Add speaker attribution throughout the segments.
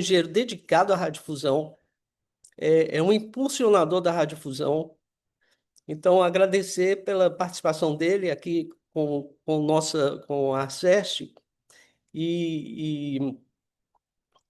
Speaker 1: engenheiro dedicado à radiodifusão, é um impulsionador da radiodifusão. Então, agradecer pela participação dele aqui com a SESC e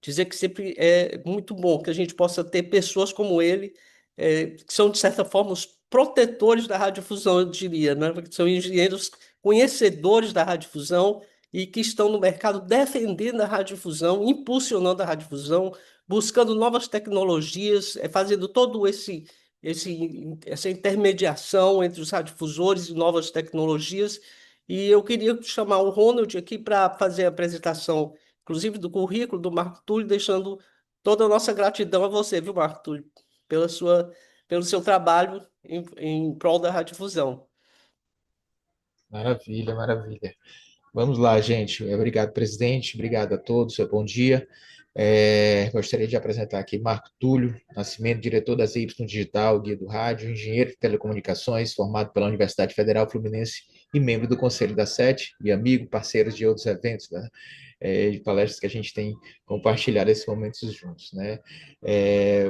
Speaker 1: dizer que sempre é muito bom que a gente possa ter pessoas como ele, que são, de certa forma, os protetores da radiodifusão, eu diria, né? Porque são engenheiros conhecedores da radiodifusão e que estão no mercado defendendo a radiodifusão, impulsionando a radiodifusão, buscando novas tecnologias, fazendo todo essa intermediação entre os radiodifusores e novas tecnologias. E eu queria chamar o Ronald aqui para fazer a apresentação, inclusive do currículo do Marco Túlio, deixando toda a nossa gratidão a você, viu, Marco Túlio, pelo seu trabalho em prol da radiodifusão.
Speaker 2: Maravilha, maravilha. Vamos lá, gente. Obrigado, presidente. Obrigado a todos. Bom dia. Gostaria de apresentar aqui Marco Túlio Nascimento, diretor da ZY Digital, guia do rádio, engenheiro de telecomunicações, formado pela Universidade Federal Fluminense e membro do Conselho da SET, e amigo, parceiro de outros eventos, né, de palestras que a gente tem compartilhado esses momentos juntos. Né?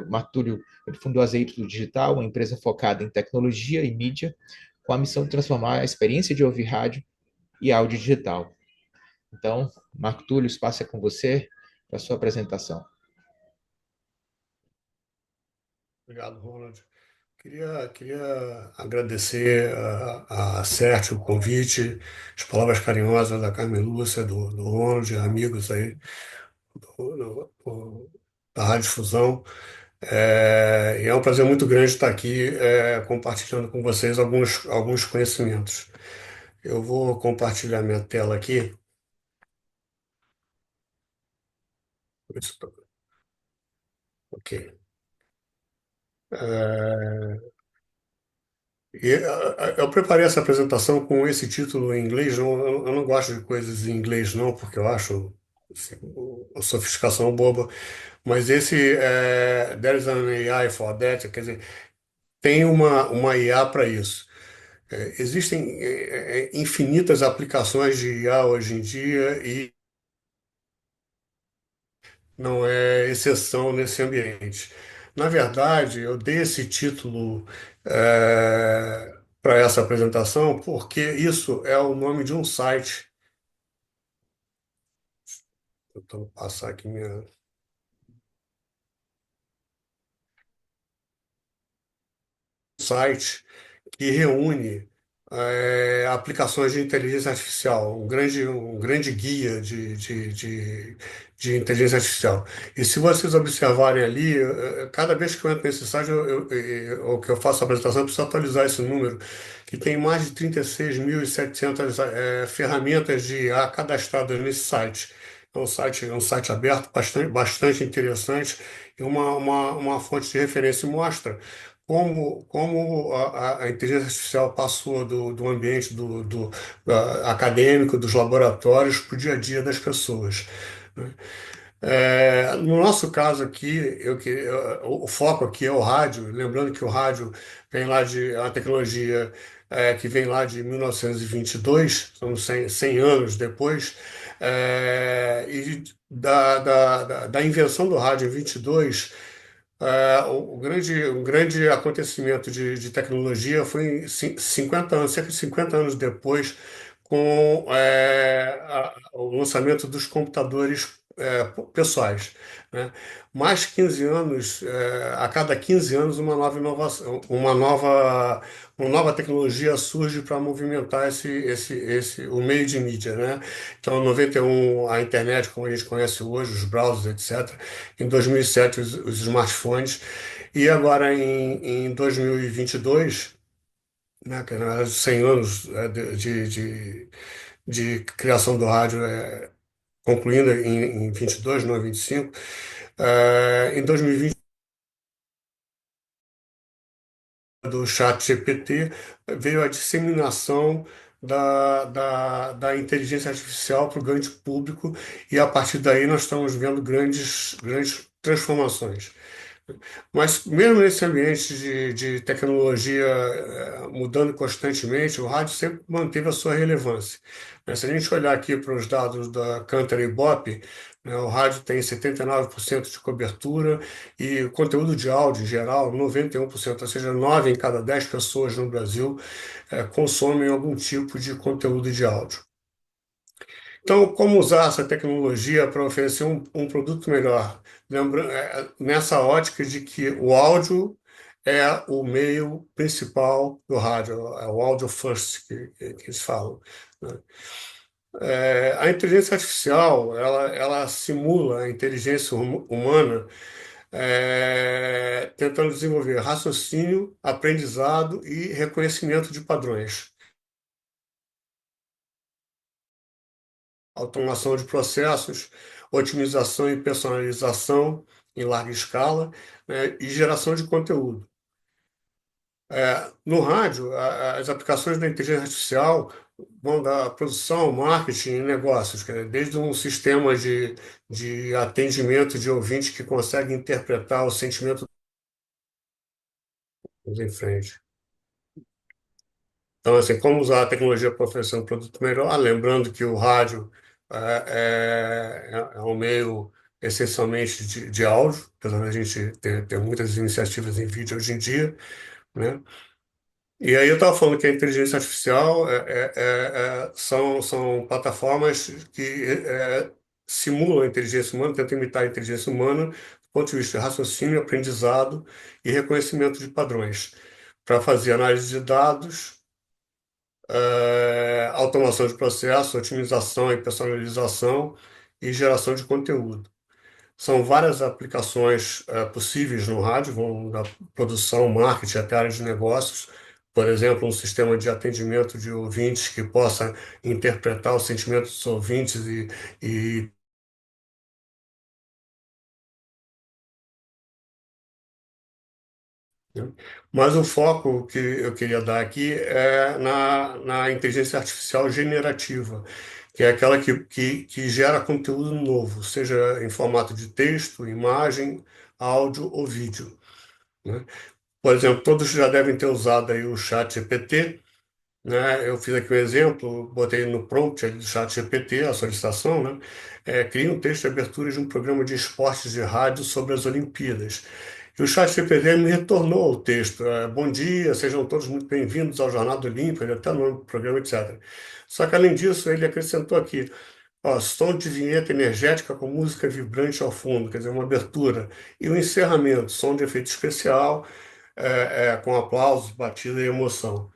Speaker 2: Marco Túlio ele fundou a ZY Digital, uma empresa focada em tecnologia e mídia, com a missão de transformar a experiência de ouvir rádio e áudio digital. Então, Marco Túlio, o espaço é com você para a sua apresentação.
Speaker 3: Obrigado, Ronald. Queria agradecer a Sérgio o convite, as palavras carinhosas da Carmen Lúcia, do Ronald, amigos aí da Rádio Difusão. E é um prazer muito grande estar aqui compartilhando com vocês alguns conhecimentos. Eu vou compartilhar minha tela aqui. Ok. É, eu preparei essa apresentação com esse título em inglês. Eu não gosto de coisas em inglês, não, porque eu acho assim, a sofisticação boba. Mas esse There is an AI for that, quer dizer, tem uma IA para isso. Existem infinitas aplicações de IA hoje em dia e não é exceção nesse ambiente. Na verdade, eu dei esse título para essa apresentação porque isso é o nome de um site. Tentando passar aqui minha site que reúne aplicações de inteligência artificial, um grande guia de inteligência artificial. E se vocês observarem ali, cada vez que eu entro nesse site, ou que eu faço a apresentação, eu preciso atualizar esse número, que tem mais de 36.700 ferramentas de IA cadastradas nesse site. É um site aberto, bastante interessante, e uma fonte de referência e mostra como a inteligência artificial passou do ambiente acadêmico, dos laboratórios, para o dia a dia das pessoas, né? No nosso caso aqui, o foco aqui é o rádio, lembrando que o rádio é uma tecnologia que vem lá de 1922, são 100 anos depois, e da invenção do rádio em 22. Um grande acontecimento de tecnologia foi em 50 anos, cerca de 50 anos depois, com o lançamento dos computadores pessoais, né? Mais 15 anos, a cada 15 anos, uma nova inovação, uma nova tecnologia surge para movimentar o meio de mídia, né? Então, em 91, a internet, como a gente conhece hoje, os browsers, etc. Em 2007, os smartphones. E agora, em 2022, né, que na verdade 100 anos de criação do rádio, concluindo em 22, não é 25, em 2020, do chat GPT, veio a disseminação da inteligência artificial para o grande público, e a partir daí nós estamos vendo grandes transformações. Mas mesmo nesse ambiente de tecnologia mudando constantemente, o rádio sempre manteve a sua relevância. Se a gente olhar aqui para os dados da Cantar e Ibope, né, o rádio tem 79% de cobertura e o conteúdo de áudio, em geral, 91%, ou seja, 9 em cada 10 pessoas no Brasil consomem algum tipo de conteúdo de áudio. Então, como usar essa tecnologia para oferecer um produto melhor? Nessa ótica de que o áudio é o meio principal do rádio, é o audio first que eles falam, né? A inteligência artificial, ela simula a inteligência humana, tentando desenvolver raciocínio, aprendizado e reconhecimento de padrões. Automação de processos, otimização e personalização em larga escala, né, e geração de conteúdo. No rádio, as aplicações da inteligência artificial vão da produção, marketing e negócios, quer dizer, desde um sistema de atendimento de ouvinte que consegue interpretar o sentimento dos em frente. Então, assim, como usar a tecnologia para oferecer um produto melhor, lembrando que o rádio é um meio essencialmente de áudio, apesar da gente ter muitas iniciativas em vídeo hoje em dia, né? E aí eu estava falando que a inteligência artificial são plataformas que simulam a inteligência humana, tentam imitar a inteligência humana do ponto de vista de raciocínio, aprendizado e reconhecimento de padrões, para fazer análise de dados, automação de processo, otimização e personalização e geração de conteúdo. São várias aplicações possíveis no rádio, vão da produção, marketing até área de negócios. Por exemplo, um sistema de atendimento de ouvintes que possa interpretar os sentimentos dos ouvintes e né? Mas o foco que eu queria dar aqui é na inteligência artificial generativa, que é aquela que gera conteúdo novo, seja em formato de texto, imagem, áudio ou vídeo, né? Por exemplo, todos já devem ter usado aí o chat GPT, né? Eu fiz aqui um exemplo, botei no prompt ali do chat GPT, a solicitação, né? Crie um texto de abertura de um programa de esportes de rádio sobre as Olimpíadas. E o chat GPT me retornou o texto. Bom dia, sejam todos muito bem-vindos ao Jornal do Olímpico, ele até o nome do programa, etc. Só que, além disso, ele acrescentou aqui, ó, som de vinheta energética com música vibrante ao fundo, quer dizer, uma abertura. E o encerramento, som de efeito especial, com aplausos, batida e emoção.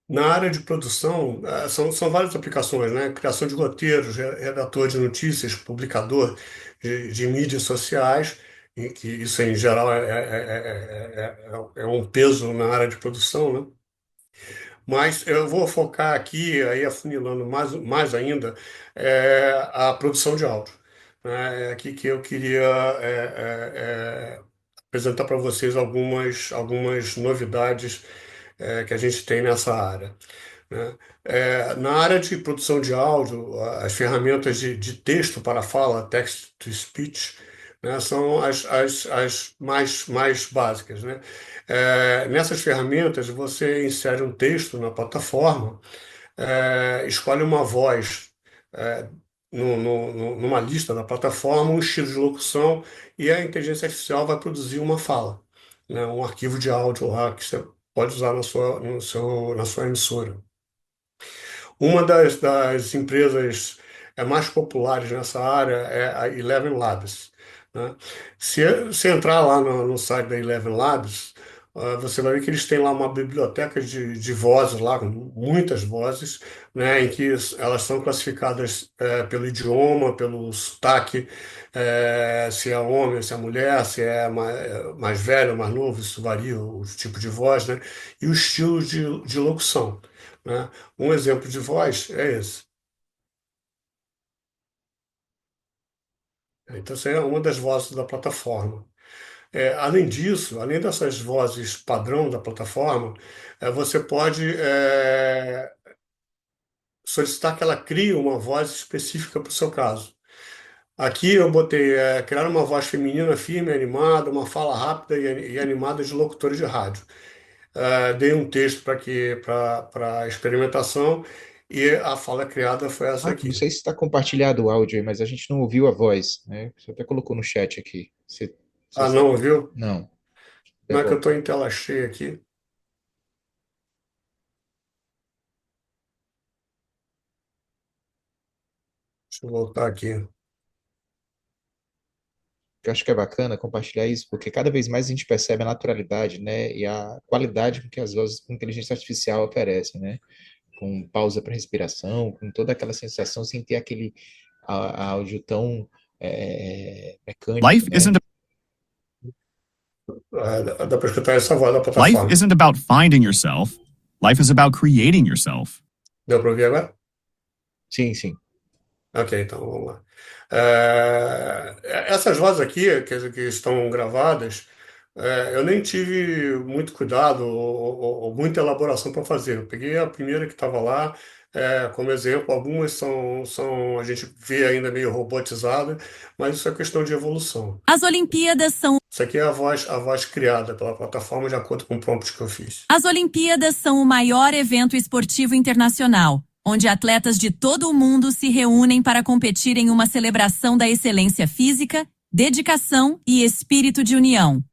Speaker 3: Na área de produção, são várias aplicações, né? Criação de roteiros, redator de notícias, publicador de mídias sociais, e que isso em geral é um peso na área de produção, né? Mas eu vou focar aqui, aí afunilando mais ainda, a produção de áudio, né? É aqui que eu queria apresentar para vocês algumas novidades que a gente tem nessa área, né? Na área de produção de áudio, as ferramentas de texto para fala, text-to-speech, né, são as mais básicas, né? Nessas ferramentas, você insere um texto na plataforma, escolhe uma voz é, numa lista da plataforma, um estilo de locução, e a inteligência artificial vai produzir uma fala, né, um arquivo de áudio lá que você pode usar na sua emissora. Uma das empresas mais populares nessa área é a Eleven Labs, né? Se você entrar lá no site da Eleven Labs, você vai ver que eles têm lá uma biblioteca de vozes lá, com muitas vozes, né, em que elas são classificadas pelo idioma, pelo sotaque, se é homem, se é mulher, se é mais velho, mais novo, isso varia o tipo de voz, né, e o estilo de locução, né? Um exemplo de voz é esse. Então, essa é uma das vozes da plataforma. Além disso, além dessas vozes padrão da plataforma, você pode solicitar que ela crie uma voz específica para o seu caso. Aqui eu botei criar uma voz feminina firme e animada, uma fala rápida e animada de locutor de rádio. Dei um texto para experimentação e a fala criada foi essa
Speaker 2: Marco, não
Speaker 3: aqui.
Speaker 2: sei se está compartilhado o áudio aí, mas a gente não ouviu a voz, né? Você até colocou no chat aqui. Você
Speaker 3: Ah,
Speaker 2: sabe?
Speaker 3: não, viu?
Speaker 2: Não.
Speaker 3: Não é que eu
Speaker 2: Devolve.
Speaker 3: estou em tela cheia aqui. Deixa eu voltar aqui.
Speaker 2: Eu acho que é bacana compartilhar isso, porque cada vez mais a gente percebe a naturalidade, né, e a qualidade com que as vozes com inteligência artificial oferecem, né, com pausa para respiração, com toda aquela sensação sem ter aquele áudio tão mecânico,
Speaker 4: Life
Speaker 2: né?
Speaker 4: isn't
Speaker 3: Dá para escutar essa voz da
Speaker 4: life
Speaker 3: plataforma.
Speaker 4: isn't about finding yourself. Life is about creating yourself.
Speaker 3: Deu para ouvir agora?
Speaker 2: Sim, sim.
Speaker 3: Ok, então vamos lá. Essas vozes aqui, que estão gravadas, eu nem tive muito cuidado ou muita elaboração para fazer. Eu peguei a primeira que estava lá, como exemplo. Algumas a gente vê ainda meio robotizada, mas isso é questão de evolução.
Speaker 5: As Olimpíadas são
Speaker 3: Isso aqui é a voz criada pela plataforma de acordo com o prompt que eu fiz.
Speaker 5: As Olimpíadas são o maior evento esportivo internacional, onde atletas de todo o mundo se reúnem para competir em uma celebração da excelência física, dedicação e espírito de união.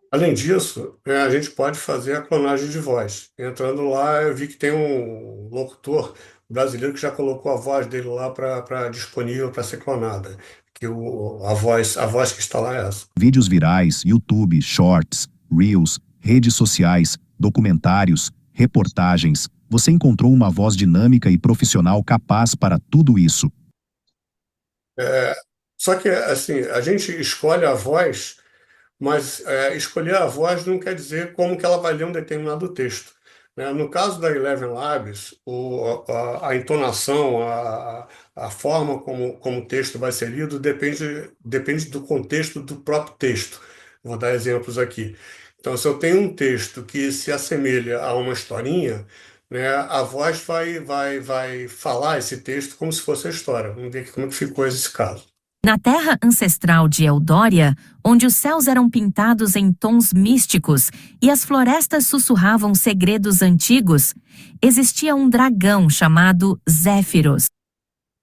Speaker 3: Além disso, a gente pode fazer a clonagem de voz. Entrando lá, eu vi que tem um locutor brasileiro que já colocou a voz dele lá para disponível para ser clonada. A voz que está lá é essa.
Speaker 4: Vídeos virais, YouTube, shorts, reels, redes sociais, documentários, reportagens. Você encontrou uma voz dinâmica e profissional capaz para tudo isso.
Speaker 3: Só que, assim, a gente escolhe a voz, mas escolher a voz não quer dizer como que ela vai ler um determinado texto, né? No caso da Eleven Labs, a entonação, a forma como o texto vai ser lido depende do contexto do próprio texto. Vou dar exemplos aqui. Então, se eu tenho um texto que se assemelha a uma historinha, né, a voz vai falar esse texto como se fosse a história. Vamos ver aqui como é que ficou esse caso.
Speaker 5: Na terra ancestral de Eldória, onde os céus eram pintados em tons místicos e as florestas sussurravam segredos antigos, existia um dragão chamado Zéfiros.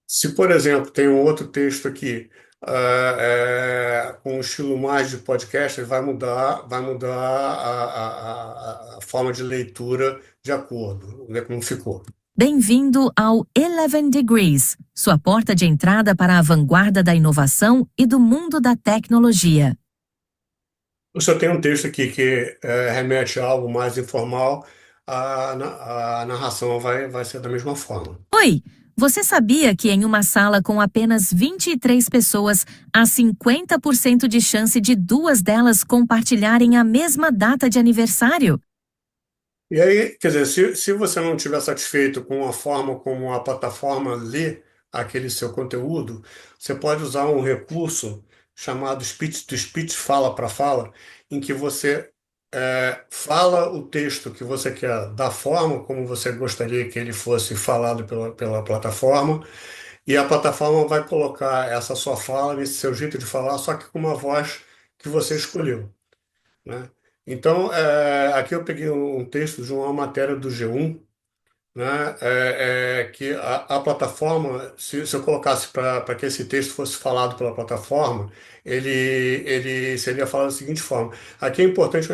Speaker 3: Se, por exemplo, tem um outro texto aqui com um estilo mais de podcast, ele vai mudar a forma de leitura de acordo, vamos ver como ficou.
Speaker 5: Bem-vindo ao 11 Degrees, sua porta de entrada para a vanguarda da inovação e do mundo da tecnologia.
Speaker 3: Se eu tenho um texto aqui que remete a algo mais informal, a narração vai ser da mesma forma.
Speaker 5: Oi, você sabia que em uma sala com apenas 23 pessoas, há 50% de chance de duas delas compartilharem a mesma data de aniversário?
Speaker 3: E aí, quer dizer, se você não estiver satisfeito com a forma como a plataforma lê aquele seu conteúdo, você pode usar um recurso chamado speech to speech, fala para fala, em que você fala o texto que você quer da forma como você gostaria que ele fosse falado pela plataforma, e a plataforma vai colocar essa sua fala nesse seu jeito de falar, só que com uma voz que você escolheu, né? Então, aqui eu peguei um texto de uma matéria do G1, né, que a plataforma, se eu colocasse para que esse texto fosse falado pela plataforma, ele seria falado da seguinte forma. Aqui é importante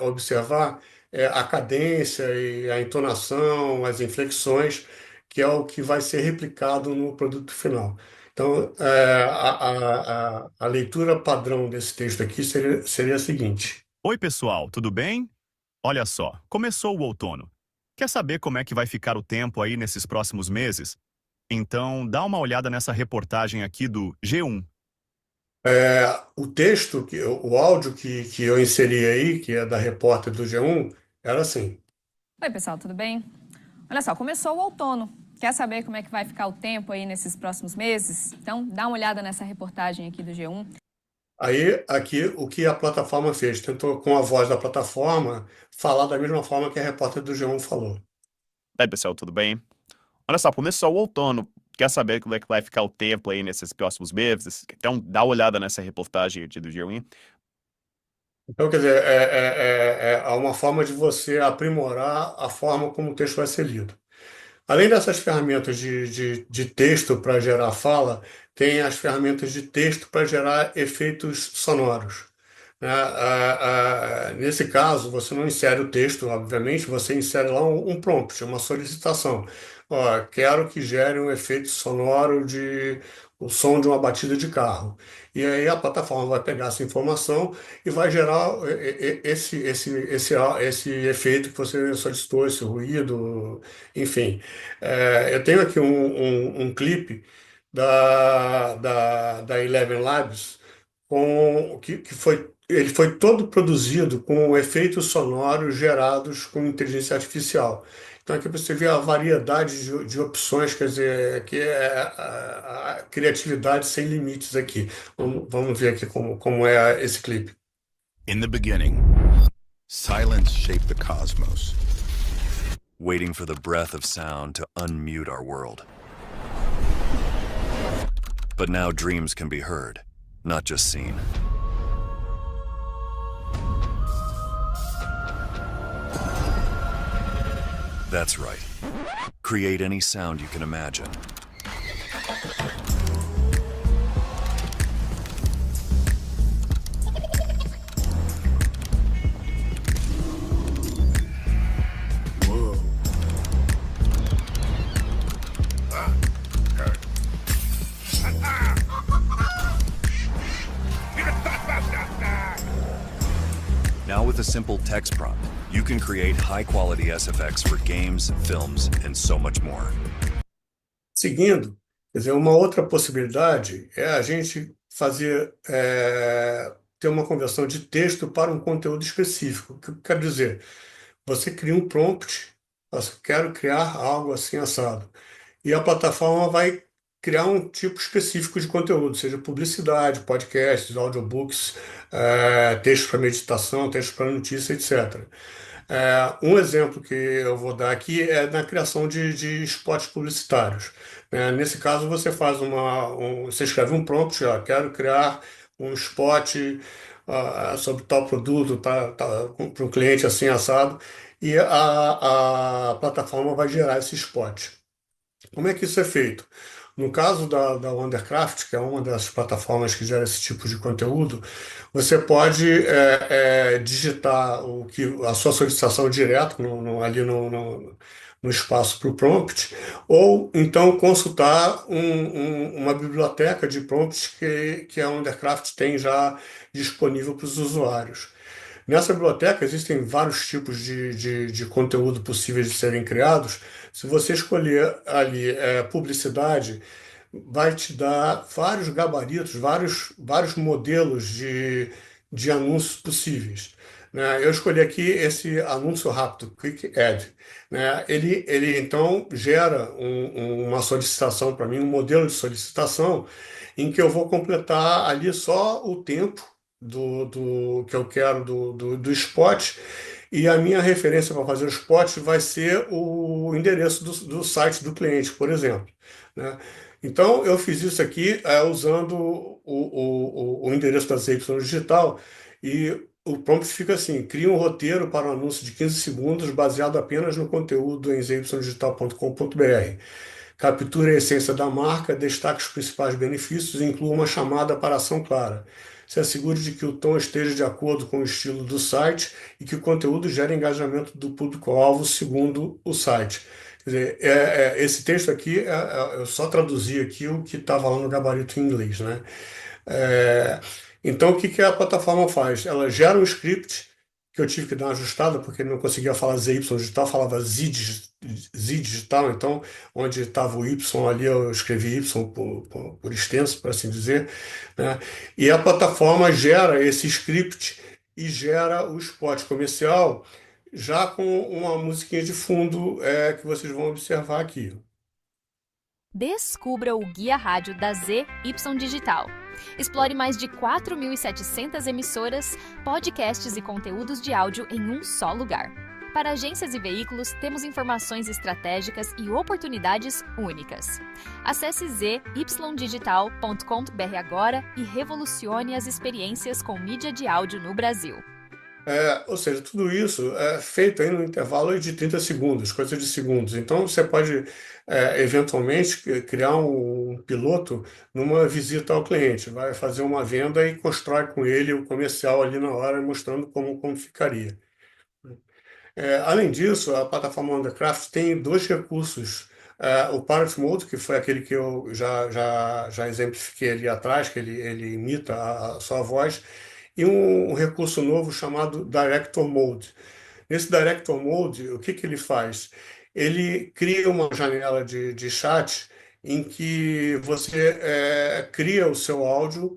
Speaker 3: observar a cadência e a entonação, as inflexões, que é o que vai ser replicado no produto final. Então, a leitura padrão desse texto aqui seria a seguinte.
Speaker 4: Oi, pessoal, tudo bem? Olha só, começou o outono. Quer saber como é que vai ficar o tempo aí nesses próximos meses? Então, dá uma olhada nessa reportagem aqui do G1.
Speaker 3: O texto, o áudio que eu inseri aí, que é da repórter do G1, era assim.
Speaker 6: Oi, pessoal, tudo bem? Olha só, começou o outono. Quer saber como é que vai ficar o tempo aí nesses próximos meses? Então, dá uma olhada nessa reportagem aqui do G1.
Speaker 3: Aí, aqui, o que a plataforma fez? Tentou, com a voz da plataforma, falar da mesma forma que a repórter do G1 falou.
Speaker 7: Oi, pessoal, tudo bem? Olha só, começou o outono.
Speaker 4: Quer saber como é que vai ficar o tempo aí nesses próximos meses? Então, dá uma olhada nessa reportagem do G1.
Speaker 3: Então, quer dizer, é uma forma de você aprimorar a forma como o texto vai ser lido. Além dessas ferramentas de texto para gerar fala, tem as ferramentas de texto para gerar efeitos sonoros, né? Nesse caso, você não insere o texto, obviamente, você insere lá um prompt, uma solicitação. Ó, quero que gere um efeito sonoro de o som de uma batida de carro. E aí a plataforma vai pegar essa informação e vai gerar esse efeito que você solicitou, esse ruído, enfim. Eu tenho aqui um clipe da Eleven Labs ele foi todo produzido com efeitos sonoros gerados com inteligência artificial. Então aqui você vê a variedade de opções, quer dizer, que é a criatividade sem limites aqui. Vamos ver aqui como é esse clipe.
Speaker 7: In the beginning, silence shaped the cosmos, waiting for the breath of sound to unmute our world. But now dreams can be heard, not just seen. That's right. Create any sound you can imagine. Now with a simple text prompt, you can create high-quality SFX for games, films, and so much more.
Speaker 3: Seguindo, quer dizer, uma outra possibilidade é a gente ter uma conversão de texto para um conteúdo específico. O que eu quero dizer? Você cria um prompt, eu quero criar algo assim assado. E a plataforma vai criar um tipo específico de conteúdo, seja publicidade, podcasts, audiobooks, texto para meditação, texto para notícia, etc. Um exemplo que eu vou dar aqui é na criação de spots publicitários. Nesse caso, você faz você escreve um prompt, quero criar um spot sobre tal produto, para um cliente assim assado, e a plataforma vai gerar esse spot. Como é que isso é feito? No caso da Wondercraft, que é uma das plataformas que gera esse tipo de conteúdo, você pode digitar a sua solicitação direto ali no espaço para o prompt, ou então consultar uma biblioteca de prompts que a Wondercraft tem já disponível para os usuários. Nessa biblioteca existem vários tipos de conteúdo possíveis de serem criados. Se você escolher ali publicidade, vai te dar vários gabaritos, vários modelos de anúncios possíveis, né? Eu escolhi aqui esse anúncio rápido, Quick Ad, né? Ele então gera uma solicitação para mim, um modelo de solicitação em que eu vou completar ali só o tempo que eu quero do spot, e a minha referência para fazer o spot vai ser o endereço do site do cliente, por exemplo, né? Então, eu fiz isso aqui usando o endereço da ZY Digital, e o prompt fica assim: cria um roteiro para um anúncio de 15 segundos baseado apenas no conteúdo em zydigital.com.br. Capture a essência da marca, destaque os principais benefícios e inclua uma chamada para ação clara. Se assegure de que o tom esteja de acordo com o estilo do site e que o conteúdo gere engajamento do público-alvo segundo o site. Quer dizer, esse texto aqui, eu só traduzi aqui o que estava lá no gabarito em inglês, né? Então, o que a plataforma faz? Ela gera um script que eu tive que dar uma ajustada, porque não conseguia falar ZY digital, falava Z digital, então, onde estava o Y ali, eu escrevi Y por extenso, por assim dizer, né? E a plataforma gera esse script e gera o spot comercial já com uma musiquinha de fundo que vocês vão observar aqui.
Speaker 8: Descubra o Guia Rádio da ZY Digital. Explore mais de 4.700 emissoras, podcasts e conteúdos de áudio em um só lugar. Para agências e veículos, temos informações estratégicas e oportunidades únicas. Acesse zydigital.com.br agora e revolucione as experiências com mídia de áudio no Brasil.
Speaker 3: Ou seja, tudo isso é feito aí no intervalo de 30 segundos, coisa de segundos. Então, você pode, eventualmente, criar um piloto numa visita ao cliente. Vai fazer uma venda e constrói com ele o comercial ali na hora, mostrando como ficaria. Além disso, a plataforma Wondercraft tem dois recursos. O Parrot Mode, que foi aquele que eu já exemplifiquei ali atrás, que ele imita a sua voz, e um recurso novo chamado Director Mode. Nesse Director Mode, o que ele faz? Ele cria uma janela de chat em que você cria o seu áudio,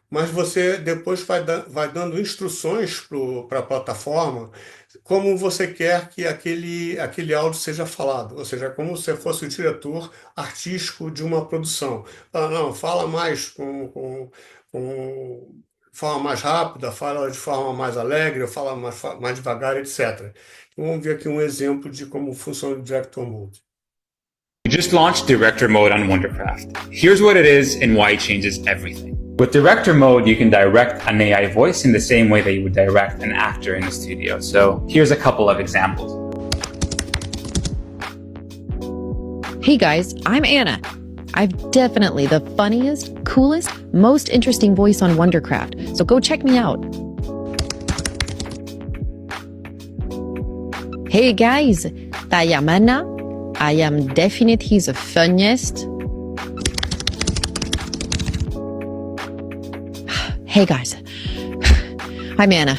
Speaker 3: mas você depois vai dando instruções para a plataforma como você quer que aquele áudio seja falado, ou seja, como se fosse o diretor artístico de uma produção. Não, fala mais com forma mais rápida, fala de forma mais alegre, fala mais devagar, etc. Então, vamos ver aqui um exemplo de como funciona o Director Mode.
Speaker 9: We just launched Director Mode on Wondercraft. Here's what it is and why it changes everything. With Director Mode, you can direct an AI voice in the same way that you would direct an actor in the studio. So here's a couple of examples.
Speaker 10: Hey guys, I'm Anna. I've definitely the funniest, coolest, most interesting voice on Wondercraft, so go check me out. Hey guys, I am Anna. I am definitely the funniest. Hey guys, I'm Anna.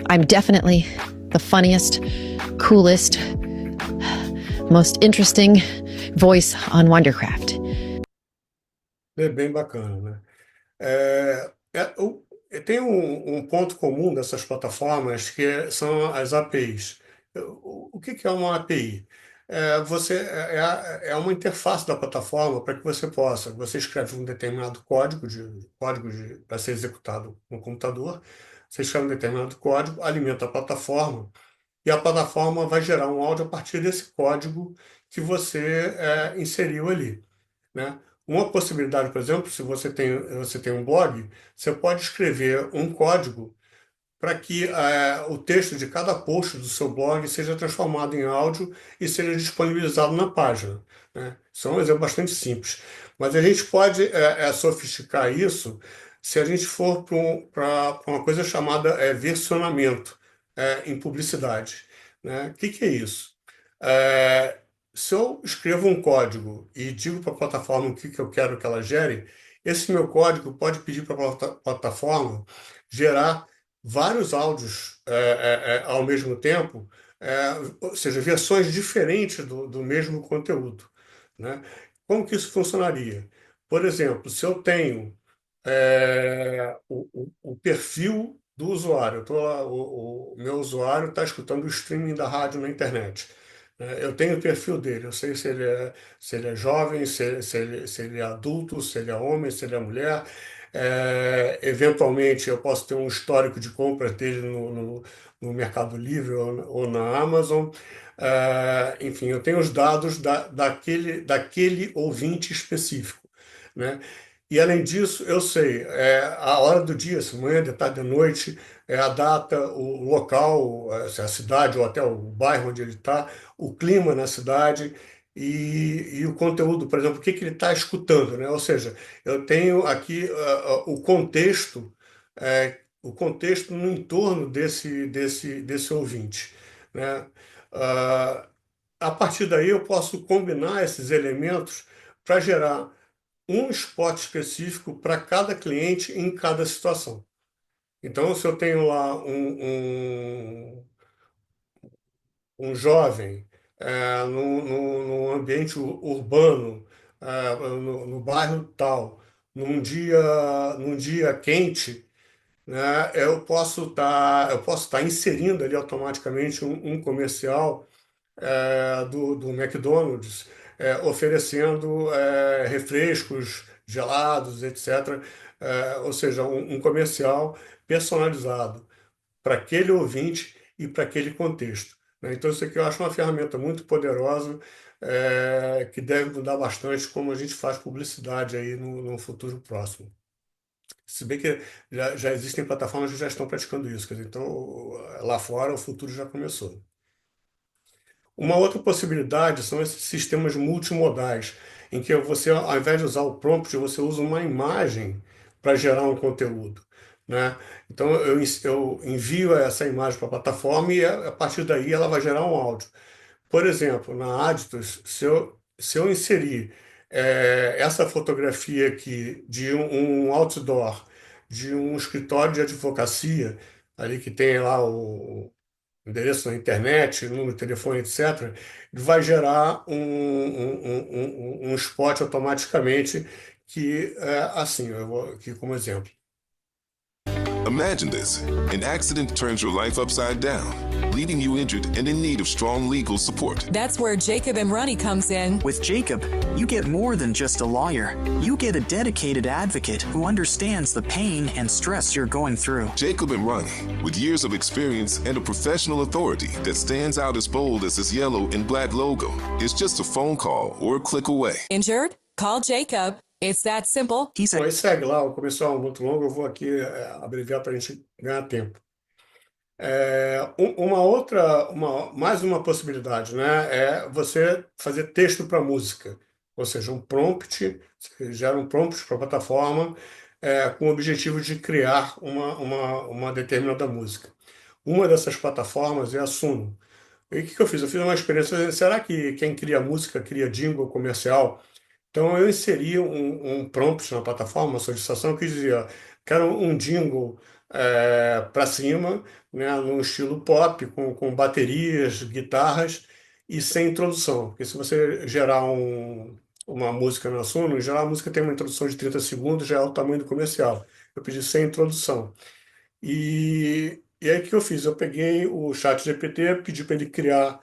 Speaker 10: I'm definitely the funniest, coolest, most interesting voice on Wondercraft.
Speaker 3: É bem bacana, né? Tem um ponto comum dessas plataformas são as APIs. O que é uma API? É uma interface da plataforma para que você escreve um determinado código para ser executado no computador, você escreve um determinado código, alimenta a plataforma, e a plataforma vai gerar um áudio a partir desse código que você inseriu ali, né? Uma possibilidade, por exemplo, se você tem um blog, você pode escrever um código para que o texto de cada post do seu blog seja transformado em áudio e seja disponibilizado na página, né? Isso é um exemplo bastante simples. Mas a gente pode sofisticar isso se a gente for para uma coisa chamada versionamento em publicidade, né? O que é isso? Se eu escrevo um código e digo para a plataforma o que eu quero que ela gere, esse meu código pode pedir para a plataforma gerar vários áudios ao mesmo tempo, ou seja, versões diferentes do mesmo conteúdo, né? Como que isso funcionaria? Por exemplo, se eu tenho o perfil do usuário, o meu usuário está escutando o streaming da rádio na internet. Eu tenho o perfil dele, eu sei se ele é jovem, se ele é adulto, se ele é homem, se ele é mulher. Eventualmente, eu posso ter um histórico de compras dele no Mercado Livre ou na Amazon. Enfim, eu tenho os dados daquele ouvinte específico, né? E, além disso, eu sei a hora do dia, se manhã, de tarde, de noite, a data, o local, se é a cidade ou até o bairro onde ele está, o clima na cidade e o conteúdo, por exemplo, o que ele está escutando, né? Ou seja, eu tenho aqui o contexto no entorno desse ouvinte, né? A partir daí, eu posso combinar esses elementos para gerar um spot específico para cada cliente em cada situação. Então, se eu tenho lá um jovem num ambiente urbano, no bairro tal, num dia quente, né, eu posso estar inserindo ali automaticamente um comercial do McDonald's, oferecendo refrescos gelados, etc. Ou seja, um comercial personalizado para aquele ouvinte e para aquele contexto, né? Então, isso aqui eu acho uma ferramenta muito poderosa, que deve mudar bastante como a gente faz publicidade aí no futuro próximo. Se bem que já existem plataformas que já estão praticando isso, quer dizer, então lá fora o futuro já começou. Uma outra possibilidade são esses sistemas multimodais, em que você, ao invés de usar o prompt, você usa uma imagem para gerar um conteúdo, né? Então eu envio essa imagem para a plataforma e a partir daí ela vai gerar um áudio. Por exemplo, na Aditus, se eu inserir essa fotografia aqui de um outdoor, de um escritório de advocacia, ali que tem lá o endereço na internet, número de telefone, etc., vai gerar um spot automaticamente que é assim, eu vou aqui como exemplo.
Speaker 11: Imagine this. An accident turns your life upside down, leaving you injured and in need of strong legal support.
Speaker 12: That's where Jacob Emrani comes in.
Speaker 13: With Jacob, you get more than just a lawyer. You get a dedicated advocate who understands the pain and stress you're going through.
Speaker 11: Jacob Emrani, with years of experience and a professional authority that stands out as bold as his yellow and black logo, is just a phone call or a click away.
Speaker 12: Injured? Call Jacob. It's that simple.
Speaker 3: Aí segue lá, o comercial é muito longo, eu vou aqui abreviar para a gente ganhar tempo. Mais uma possibilidade, né, é você fazer texto para música, ou seja, um prompt, você gera um prompt para a plataforma com o objetivo de criar uma determinada música. Uma dessas plataformas é a Suno. E o que eu fiz? Eu fiz uma experiência, será que quem cria música cria jingle comercial? Então, eu inseri um prompt na plataforma, uma solicitação que dizia: quero um jingle para cima, né, no estilo pop, com baterias, guitarras e sem introdução. Porque se você gerar uma música na Suno, em geral a música tem uma introdução de 30 segundos, já é o tamanho do comercial. Eu pedi sem introdução. E aí o que eu fiz? Eu peguei o ChatGPT, pedi para ele criar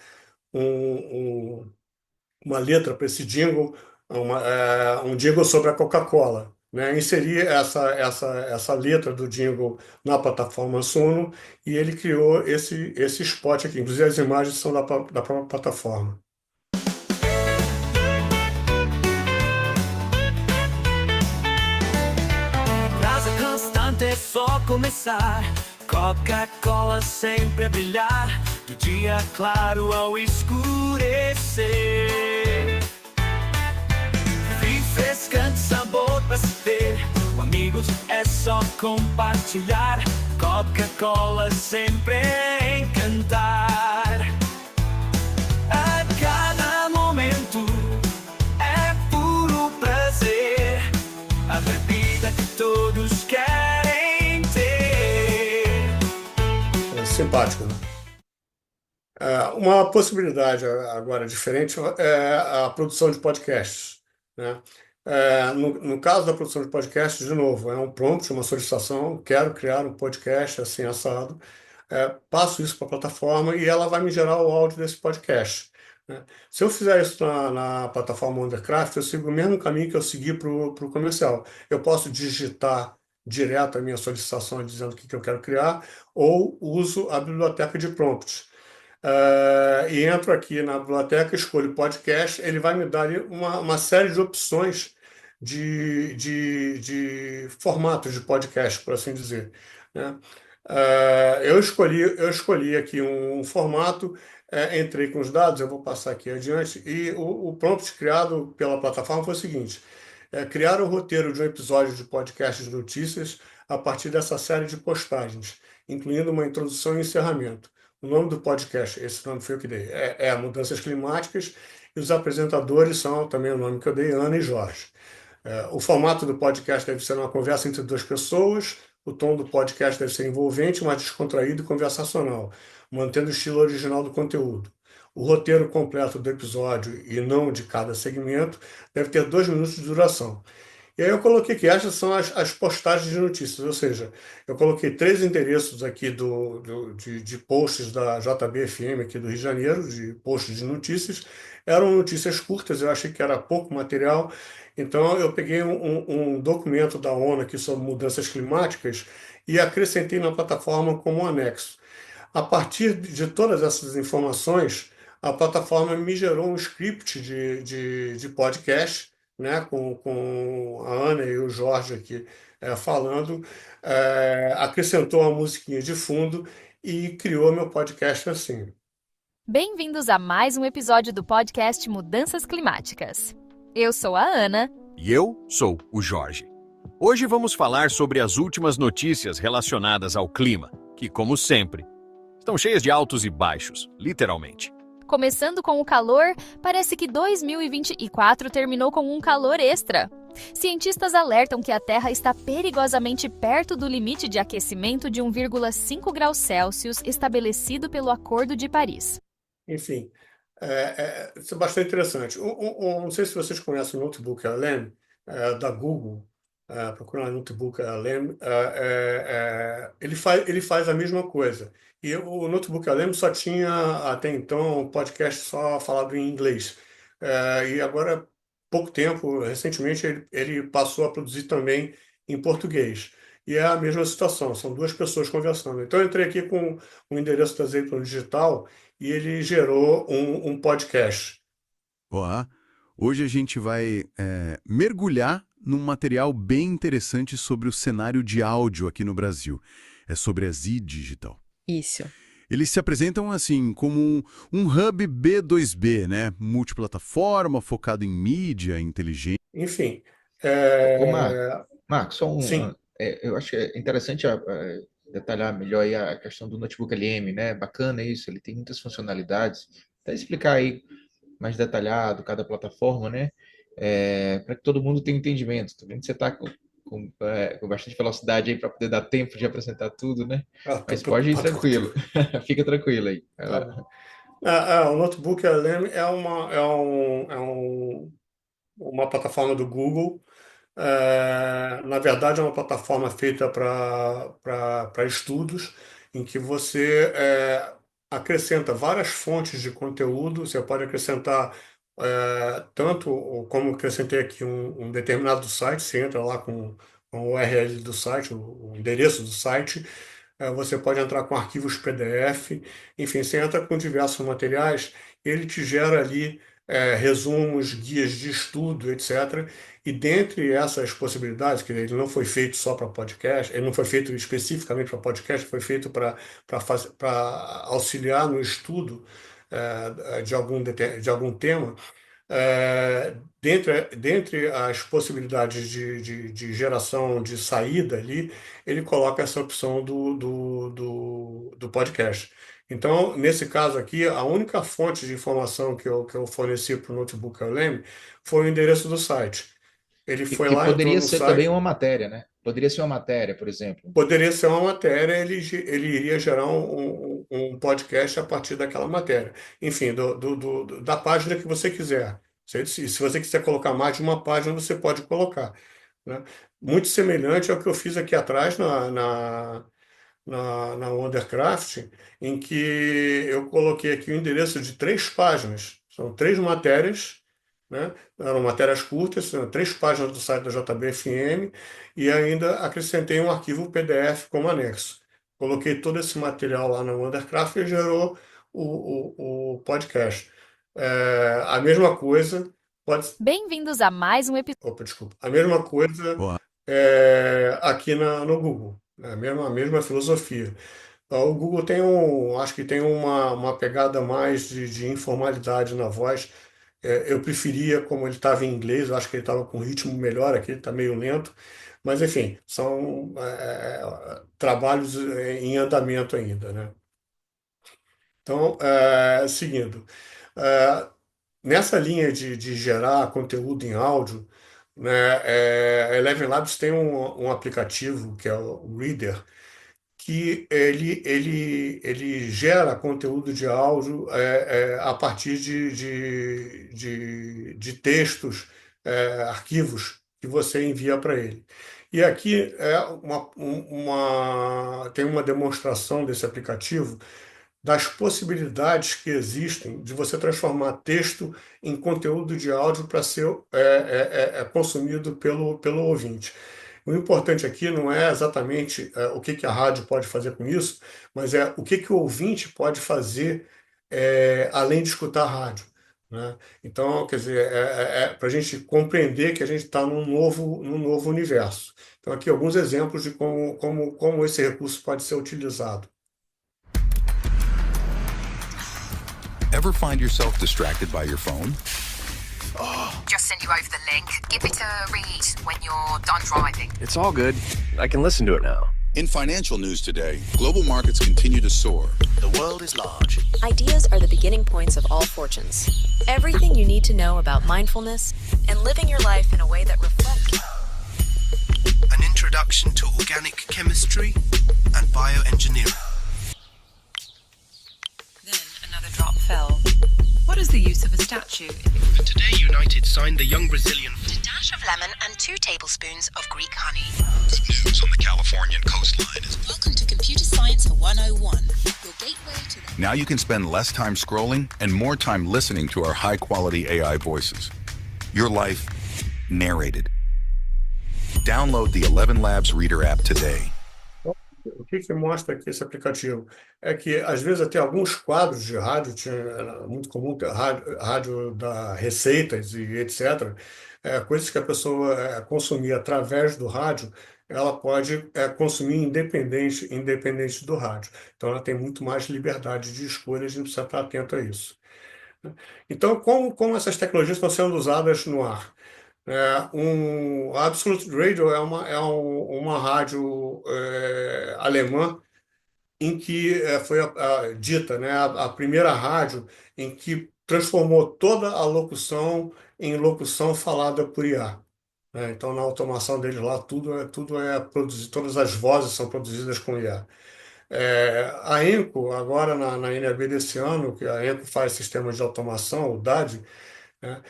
Speaker 3: uma letra para esse jingle, um jingle sobre a Coca-Cola, né? Inseri essa letra do jingle na plataforma Suno e ele criou esse spot aqui. Inclusive as imagens são da própria plataforma.
Speaker 14: Prazer constante é só começar. Coca-Cola sempre a brilhar, do dia claro ao escurecer. Refrescante sabor para se ter, com amigos é só compartilhar. Coca-Cola sempre a encantar. A cada momento é puro prazer, a bebida que todos querem ter.
Speaker 3: Simpático, né? Uma possibilidade agora diferente é a produção de podcasts, né? No caso da produção de podcasts, de novo, é um prompt, uma solicitação, quero criar um podcast assim assado, passo isso para a plataforma e ela vai me gerar o áudio desse podcast, né? Se eu fizer isso na plataforma Wondercraft, eu sigo o mesmo caminho que eu segui para o comercial. Eu posso digitar direto a minha solicitação dizendo o que eu quero criar, ou uso a biblioteca de prompts. E entro aqui na biblioteca, escolho podcast, ele vai me dar ali uma série de opções de formatos de podcast, por assim dizer, né? Eu escolhi aqui um formato, entrei com os dados, eu vou passar aqui adiante, e o prompt criado pela plataforma foi o seguinte: criar o roteiro de um episódio de podcast de notícias a partir dessa série de postagens, incluindo uma introdução e encerramento. O nome do podcast, esse nome foi eu que dei, Mudanças Climáticas, e os apresentadores são também o nome que eu dei, Ana e Jorge. O formato do podcast deve ser uma conversa entre duas pessoas, o tom do podcast deve ser envolvente, mas descontraído e conversacional, mantendo o estilo original do conteúdo. O roteiro completo do episódio, e não de cada segmento, deve ter 2 minutos de duração. E aí eu coloquei que essas são as postagens de notícias, ou seja, eu coloquei 3 endereços aqui de posts da JBFM aqui do Rio de Janeiro, de posts de notícias. Eram notícias curtas, eu achei que era pouco material, então eu peguei um documento da ONU aqui sobre mudanças climáticas e acrescentei na plataforma como um anexo. A partir de todas essas informações, a plataforma me gerou um script de podcast, né, com a Ana e o Jorge aqui falando, acrescentou uma musiquinha de fundo e criou meu podcast assim.
Speaker 8: Bem-vindos a mais um episódio do podcast Mudanças Climáticas. Eu sou a Ana.
Speaker 15: E eu sou o Jorge. Hoje vamos falar sobre as últimas notícias relacionadas ao clima, que, como sempre, estão cheias de altos e baixos, literalmente.
Speaker 8: Começando com o calor, parece que 2024 terminou com um calor extra. Cientistas alertam que a Terra está perigosamente perto do limite de aquecimento de 1,5 graus Celsius estabelecido pelo Acordo de Paris.
Speaker 3: Enfim, isso é bastante interessante. Não sei se vocês conhecem o Notebook LM, da Google. Procurar Notebook LM, ele faz a mesma coisa. E o Notebook LM só tinha, até então, um podcast só falado em inglês. E agora, pouco tempo, recentemente, ele passou a produzir também em português. E é a mesma situação, são duas pessoas conversando. Então, eu entrei aqui com o endereço da Zyklon Digital e ele gerou um podcast.
Speaker 16: Olá, hoje a gente vai mergulhar num material bem interessante sobre o cenário de áudio aqui no Brasil. É sobre a Z Digital.
Speaker 17: Isso.
Speaker 16: Eles se apresentam assim como um hub B2B, né? Multiplataforma, focado em mídia, inteligência.
Speaker 3: Enfim.
Speaker 2: Marcos, só
Speaker 3: Sim.
Speaker 2: eu acho que é interessante detalhar melhor aí a questão do Notebook LM, né? Bacana isso, ele tem muitas funcionalidades. Até explicar aí mais detalhado cada plataforma, né? Para que todo mundo tenha entendimento. Tô vendo que você está com bastante velocidade aí para poder dar tempo de apresentar tudo, né? Mas pode ir tranquilo. Fica tranquilo aí.
Speaker 3: O Notebook LM uma plataforma do Google. Na verdade, é uma plataforma feita para estudos, em que você acrescenta várias fontes de conteúdo. Você pode acrescentar tanto como acrescentei aqui um determinado site. Você entra lá com o URL do site, o endereço do site. Você pode entrar com arquivos PDF. Enfim, você entra com diversos materiais. Ele te gera ali resumos, guias de estudo, etc. E dentre essas possibilidades, que ele não foi feito só para podcast, ele não foi feito especificamente para podcast, foi feito para auxiliar no estudo de algum tema. Dentre as possibilidades de geração de saída ali, ele coloca essa opção do podcast. Então, nesse caso aqui, a única fonte de informação que eu forneci para o Notebook LM foi o endereço do site. Ele foi lá, entrou
Speaker 2: poderia
Speaker 3: no
Speaker 2: ser
Speaker 3: site.
Speaker 2: também uma matéria, né? Poderia ser uma matéria, por exemplo.
Speaker 3: Poderia ser uma matéria, ele iria gerar um podcast a partir daquela matéria. Enfim, da página que você quiser. Se você quiser colocar mais de uma página, você pode colocar, né? Muito semelhante ao que eu fiz aqui atrás na Wondercraft, em que eu coloquei aqui o endereço de 3 páginas. São 3 matérias, né? Eram matérias curtas, são 3 páginas do site da JBFM, e ainda acrescentei um arquivo PDF como anexo. Coloquei todo esse material lá na Wondercraft e gerou o podcast. A mesma coisa pode...
Speaker 8: Bem-vindos a mais um episódio.
Speaker 3: Opa, desculpa. A mesma coisa aqui no Google. A mesma filosofia. O Google acho que tem uma pegada mais de informalidade na voz. Eu preferia, como ele estava em inglês, eu acho que ele estava com um ritmo melhor aqui, está meio lento. Mas, enfim, são trabalhos em andamento ainda, né? Então, seguindo. Nessa linha de gerar conteúdo em áudio, né, a Eleven Labs tem um aplicativo que é o Reader, que ele gera conteúdo de áudio a partir de textos, arquivos que você envia para ele. E aqui tem uma demonstração desse aplicativo das possibilidades que existem de você transformar texto em conteúdo de áudio para ser consumido pelo ouvinte. O importante aqui não é exatamente o que a rádio pode fazer com isso, mas é o que o ouvinte pode fazer além de escutar a rádio, né? Então, quer dizer, para a gente compreender que a gente está num novo universo. Então, aqui alguns exemplos de como esse recurso pode ser utilizado.
Speaker 17: Ever find yourself distracted by your phone?
Speaker 18: Just send you over the link. Give it a read when you're done driving.
Speaker 17: It's all good. I can listen to it now. In financial news today, global markets continue to soar.
Speaker 19: The world is large.
Speaker 20: Ideas are the beginning points of all fortunes. Everything you need to know about mindfulness and living your life in a way that reflects.
Speaker 19: An introduction to organic chemistry and bioengineering.
Speaker 20: Then another drop fell. What is the use of a statue?
Speaker 19: And today United signed the young Brazilian.
Speaker 18: A dash of lemon and 2 tablespoons of Greek honey.
Speaker 17: Good news on the Californian coastline is
Speaker 18: Welcome to Computer Science for 101. Your gateway to the...
Speaker 17: now you can spend less time scrolling and more time listening to our high-quality AI voices. Your life narrated. Download the 11 Labs Reader app today.
Speaker 3: O que mostra aqui esse aplicativo? É que, às vezes, até alguns quadros de rádio, era muito comum ter rádio da Receitas e etc., coisas que a pessoa consumia através do rádio, ela pode consumir independente do rádio. Então, ela tem muito mais liberdade de escolha, a gente precisa estar atento a isso. Então, como essas tecnologias estão sendo usadas no ar? A Absolute Radio é uma rádio alemã em que foi dita, né, a primeira rádio em que transformou toda a locução em locução falada por IA. Né? Então, na automação deles lá, tudo é produzido, todas as vozes são produzidas com IA. A Enco, agora na NAB desse ano, que a Enco faz sistema de automação, o DAD, né?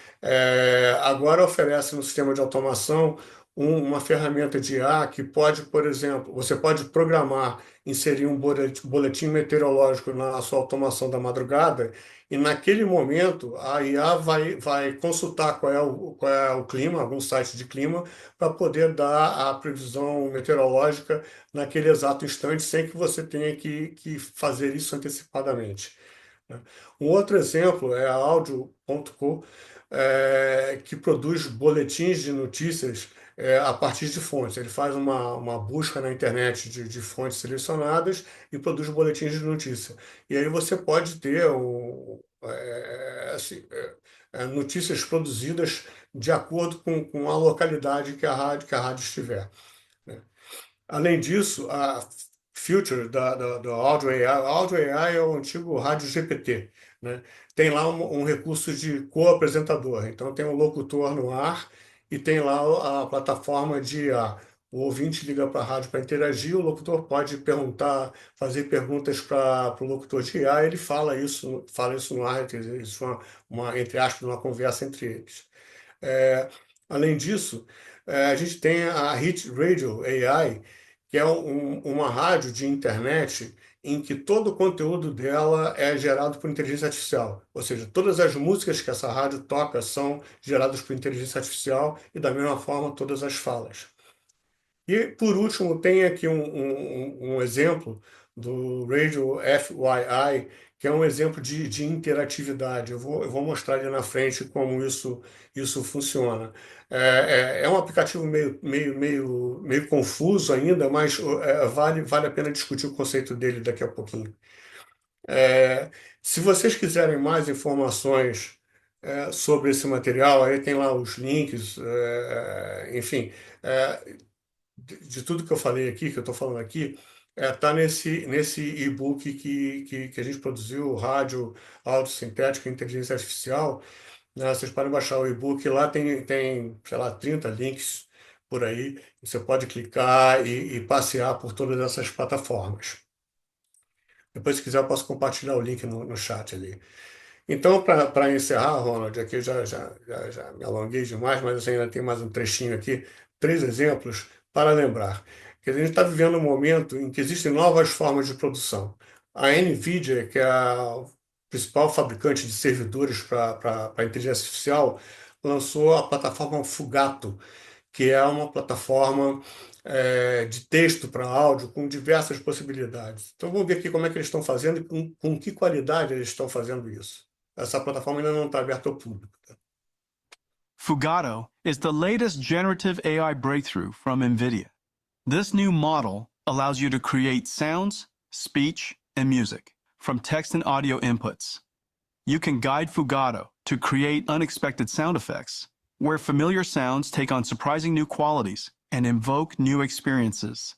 Speaker 3: Agora oferece no sistema de automação uma ferramenta de IA que pode, por exemplo, você pode programar, inserir um boletim meteorológico na sua automação da madrugada e naquele momento a IA vai consultar qual é o clima, algum site de clima, para poder dar a previsão meteorológica naquele exato instante, sem que você tenha que fazer isso antecipadamente. Um outro exemplo é a Audio.co, que produz boletins de notícias a partir de fontes. Ele faz uma busca na internet de fontes selecionadas e produz boletins de notícia. E aí você pode ter notícias produzidas de acordo com a localidade que a rádio estiver. Né? Além disso, a Future do Audio AI. O Audio AI é o antigo Rádio GPT, né? Tem lá um recurso de co-apresentador. Então, tem um locutor no ar e tem lá a plataforma de IA. O ouvinte liga para a rádio para interagir, o locutor pode fazer perguntas para o locutor de IA, ele fala isso no ar, isso é entre aspas, uma conversa entre eles. Além disso, a gente tem a Hit Radio AI, que é uma rádio de internet em que todo o conteúdo dela é gerado por inteligência artificial. Ou seja, todas as músicas que essa rádio toca são geradas por inteligência artificial e, da mesma forma, todas as falas. E, por último, tem aqui um exemplo do Radio FYI, que é um exemplo de interatividade. Eu vou mostrar ali na frente como isso funciona. É um aplicativo meio confuso ainda, mas vale a pena discutir o conceito dele daqui a pouquinho. Se vocês quiserem mais informações sobre esse material, aí tem lá os links, enfim, de tudo que eu falei aqui, que eu estou falando aqui, está nesse e-book que a gente produziu, Rádio Autossintética e Inteligência Artificial. Né? Vocês podem baixar o e-book, lá tem, sei lá, 30 links por aí. Você pode clicar e passear por todas essas plataformas. Depois, se quiser, eu posso compartilhar o link no chat ali. Então, para encerrar, Ronald, aqui eu já me alonguei demais, mas ainda tem mais um trechinho aqui, 3 exemplos para lembrar. Que a gente está vivendo um momento em que existem novas formas de produção. A NVIDIA, que é a principal fabricante de servidores para a inteligência artificial, lançou a plataforma Fugato, que é uma plataforma de texto para áudio com diversas possibilidades. Então vamos ver aqui como é que eles estão fazendo e com que qualidade eles estão fazendo isso. Essa plataforma ainda não está aberta ao público.
Speaker 21: Fugato is the latest generative AI breakthrough from NVIDIA. This new model allows you to create sounds, speech, and music from text and audio inputs. You can guide Fugato to create unexpected sound effects, where familiar sounds take on surprising new qualities and invoke new experiences.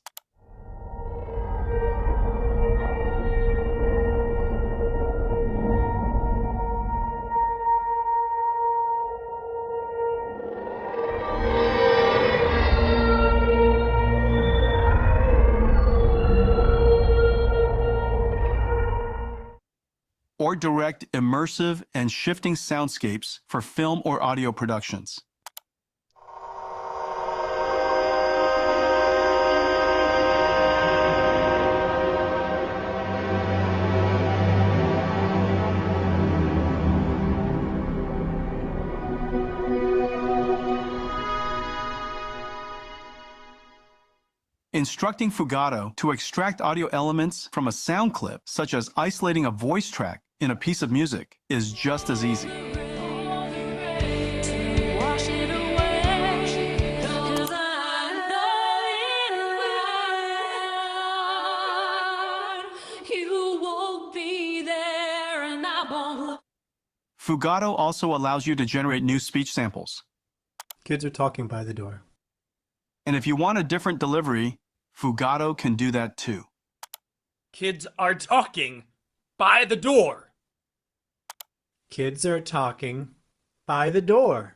Speaker 21: Or direct immersive and shifting soundscapes for film or audio productions. Instructing Fugato to extract audio elements from a sound clip, such as isolating a voice track in a piece of music, is just as easy. Fugato also allows you to generate new speech samples.
Speaker 22: Kids are talking by the door.
Speaker 21: And if you want a different delivery, Fugato can do that too.
Speaker 23: Kids are talking by the door.
Speaker 22: Kids are talking by the door.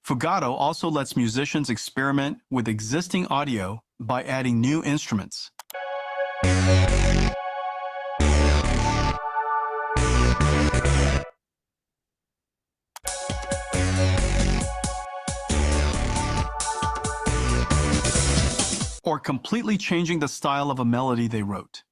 Speaker 21: Fugato also lets musicians experiment with existing audio by adding new instruments. Or completely changing the style of a melody they wrote.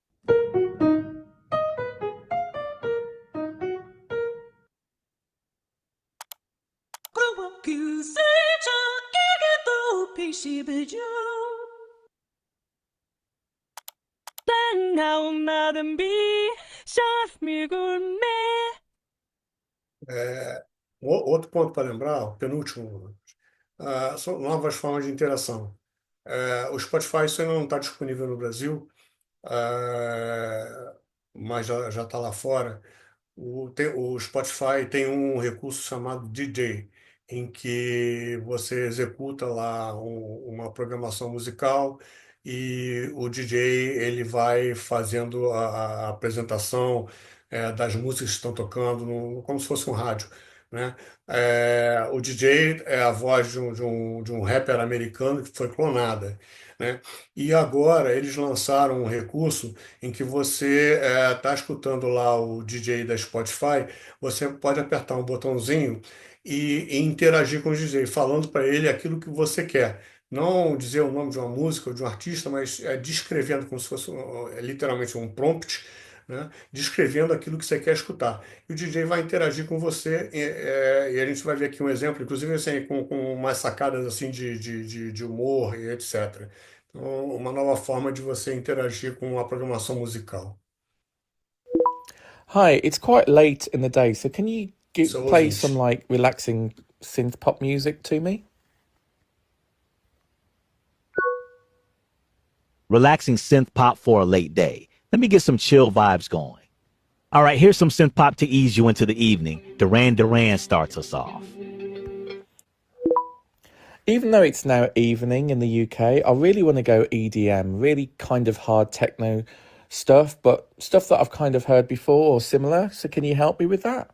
Speaker 3: Outro ponto para lembrar, o penúltimo, são novas formas de interação. O Spotify isso ainda não está disponível no Brasil, mas já está lá fora. O Spotify tem um recurso chamado DJ, em que você executa lá uma programação musical e o DJ ele vai fazendo a apresentação das músicas que estão tocando, como se fosse um rádio, né? O DJ é a voz de um rapper americano que foi clonada, né? E agora eles lançaram um recurso em que você está escutando lá o DJ da Spotify, você pode apertar um botãozinho e interagir com o DJ, falando para ele aquilo que você quer. Não dizer o nome de uma música ou de um artista, mas descrevendo como se fosse literalmente um prompt, né? Descrevendo aquilo que você quer escutar. E o DJ vai interagir com você e a gente vai ver aqui um exemplo, inclusive assim, com umas sacadas assim de humor e etc. Então, uma nova forma de você interagir com a programação musical.
Speaker 24: Hi, it's quite late in the day, so can you play
Speaker 3: ouvinte.
Speaker 24: some like relaxing synth pop music to me?
Speaker 25: Relaxing synth pop for a late day. Let me get some chill vibes going. All right, here's some synth pop to ease you into the evening. Duran Duran starts us off.
Speaker 24: Even though it's now evening in the UK, I really want to go EDM, really kind of hard techno stuff, but stuff that I've kind of heard before or similar. So can you help me with that?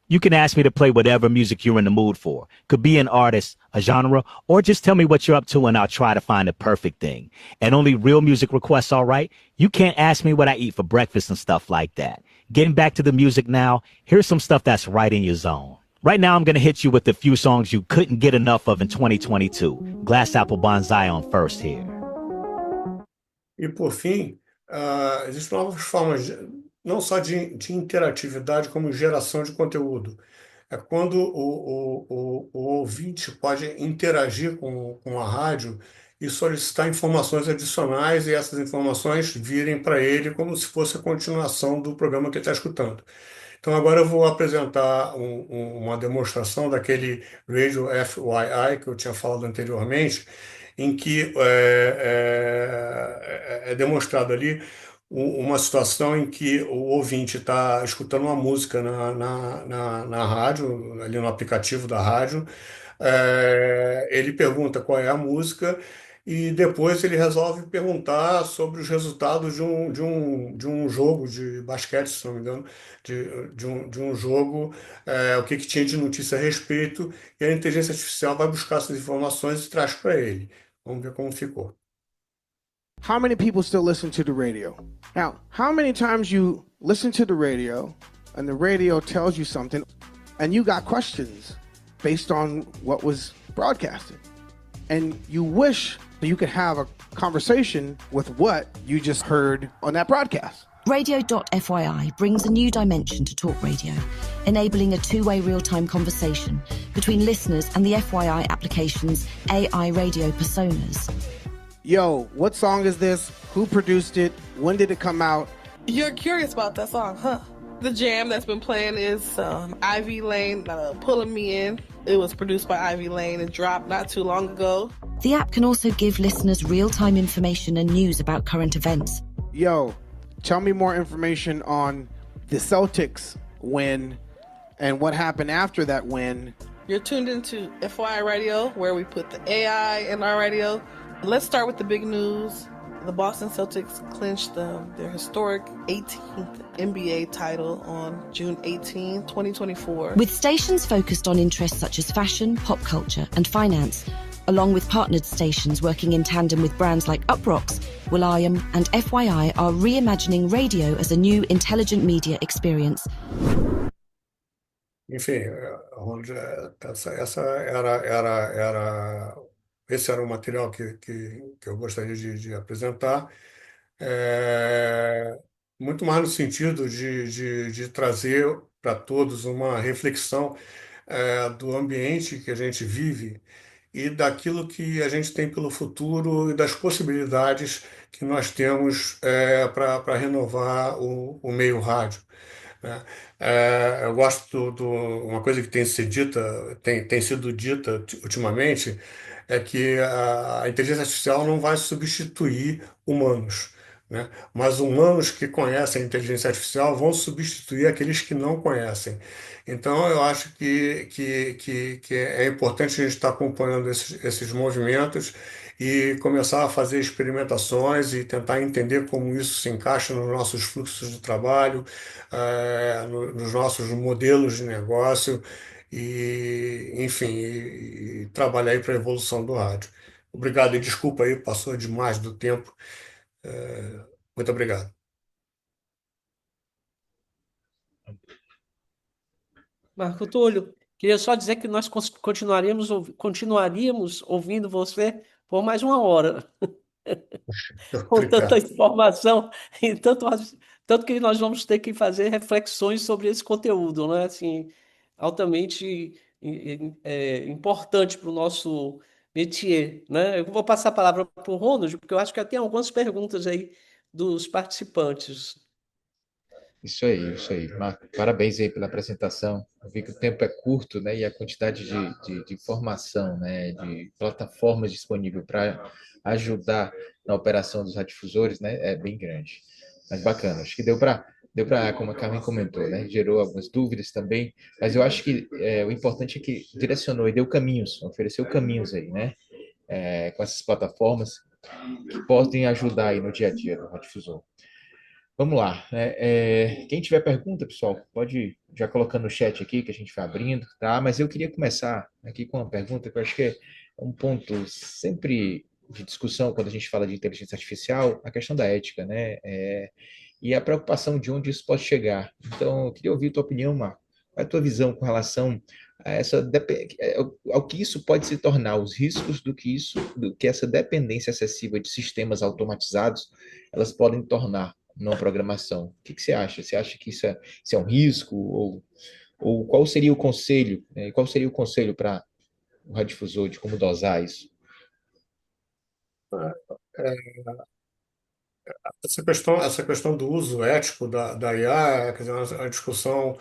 Speaker 25: You can ask me to play whatever music you're in the mood for. Could be an artist, a genre, or just tell me what you're up to and I'll try to find the perfect thing. And only real music requests, all right? You can't ask me what I eat for breakfast and stuff like that. Getting back to the music now, here's some stuff that's right in your zone. Right now, I'm going to hit you with a few songs you couldn't get enough of in 2022. Glass Apple Bonsai on first here.
Speaker 3: E por fim, existem novas formas, não só de interatividade, como geração de conteúdo. é quando o ouvinte pode interagir com a rádio e solicitar informações adicionais e essas informações virem para ele como se fosse a continuação do programa que ele está escutando. Então, agora eu vou apresentar uma demonstração daquele Radio FYI que eu tinha falado anteriormente, em que é demonstrado ali uma situação em que o ouvinte está escutando uma música na rádio, ali no aplicativo da rádio. Ele pergunta qual é a música e depois ele resolve perguntar sobre os resultados de um jogo de basquete, se não me engano, de um jogo, o que tinha de notícia a respeito, e a inteligência artificial vai buscar essas informações e traz para ele. Vamos ver como ficou.
Speaker 1: How many people still listen to the radio? Now, how many times you listen to the radio and the radio tells you something and you got questions based on what was broadcasted? And you wish that you could have a conversation with what you just heard on that broadcast.
Speaker 4: Radio.fyi brings a new dimension to talk radio, enabling a two-way real-time conversation between listeners and the FYI application's AI radio personas.
Speaker 1: Yo, what song is this? Who produced it? When did it come out?
Speaker 5: You're curious about that song, huh? The jam that's been playing is Ivy Lane, Pulling Me In. It was produced by Ivy Lane and dropped not too long ago.
Speaker 4: The app can also give listeners real-time information and news about current events.
Speaker 1: Yo, tell me more information on the Celtics win and what happened after that win.
Speaker 5: You're tuned into FYI Radio, where we put the AI in our radio. Let's start with the big news. The Boston Celtics clinched their historic 18th NBA title on June 18, 2024.
Speaker 4: With stations focused on interests such as fashion, pop culture, and finance, along with partnered stations working in tandem with brands like Uproxx, Will.i.am, and FYI are reimagining radio as a new intelligent media experience.
Speaker 3: Enfim, Ronald, esse era o material que eu gostaria de apresentar. Muito mais no sentido de trazer para todos uma reflexão do ambiente que a gente vive e daquilo que a gente tem pelo futuro e das possibilidades que nós temos para renovar o meio rádio, né? Eu gosto uma coisa que tem sido dita ultimamente, é que a inteligência artificial não vai substituir humanos, né? Mas humanos que conhecem a inteligência artificial vão substituir aqueles que não conhecem. Então, eu acho que é importante a gente estar acompanhando esses movimentos e começar a fazer experimentações e tentar entender como isso se encaixa nos nossos fluxos de trabalho, nos nossos modelos de negócio e, enfim, e trabalhar aí para a evolução do rádio. Obrigado e desculpa aí, passou demais do tempo. Muito obrigado.
Speaker 6: Marco Túlio, queria só dizer que nós continuaríamos ouvindo você por mais uma hora, com tanta informação, e tanto que nós vamos ter que fazer reflexões sobre esse conteúdo, né? Assim, altamente importante para o nosso métier, né? Eu vou passar a palavra para o Ronald, porque eu acho que tem algumas perguntas aí dos participantes.
Speaker 2: Isso aí. Marco, parabéns aí pela apresentação. Eu vi que o tempo é curto, né? E a quantidade de informação, né? De plataformas disponíveis para ajudar na operação dos radiodifusores, né? É bem grande. Mas bacana. Acho que deu para, como a Carmen comentou, né? Gerou algumas dúvidas também. Mas eu acho que o importante é que direcionou e deu caminhos, ofereceu caminhos aí, né? Com essas plataformas que podem ajudar aí no dia a dia do radiodifusor. Vamos lá. Quem tiver pergunta, pessoal, pode ir já colocando no chat aqui, que a gente vai abrindo, tá? Mas eu queria começar aqui com uma pergunta que eu acho que é um ponto sempre de discussão quando a gente fala de inteligência artificial, a questão da ética, né? E a preocupação de onde isso pode chegar. Então, eu queria ouvir a tua opinião, Marco. Qual é a tua visão com relação a ao que isso pode se tornar, os riscos do que essa dependência excessiva de sistemas automatizados, elas podem tornar numa programação? O que você acha? Você acha que isso é um risco Ou qual seria o conselho, né? Qual seria o conselho para o radiodifusor de como dosar isso?
Speaker 3: É, essa questão do uso ético da IA, quer dizer, a discussão,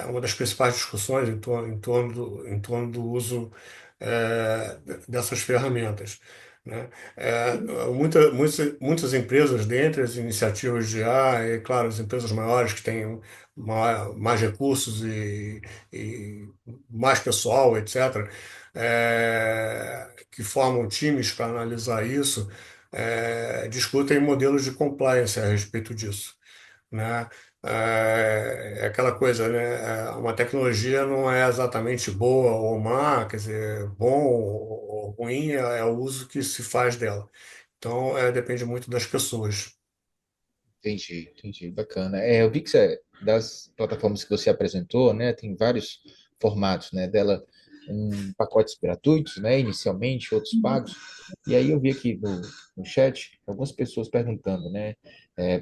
Speaker 3: uma das principais discussões em torno do uso dessas ferramentas, né? Muitas empresas, dentre as iniciativas de IA, e claro, as empresas maiores que têm mais recursos e mais pessoal, etc., que formam times para analisar isso, discutem modelos de compliance a respeito disso, né? É aquela coisa, né? Uma tecnologia não é exatamente boa ou má, quer dizer, bom ou ruim, é o uso que se faz dela. Então, depende muito das pessoas.
Speaker 2: Entendi, bacana. Eu vi que das plataformas que você apresentou, né, tem vários formatos, né, dela pacotes gratuitos, né, inicialmente, outros pagos. E aí eu vi aqui no chat algumas pessoas perguntando, né,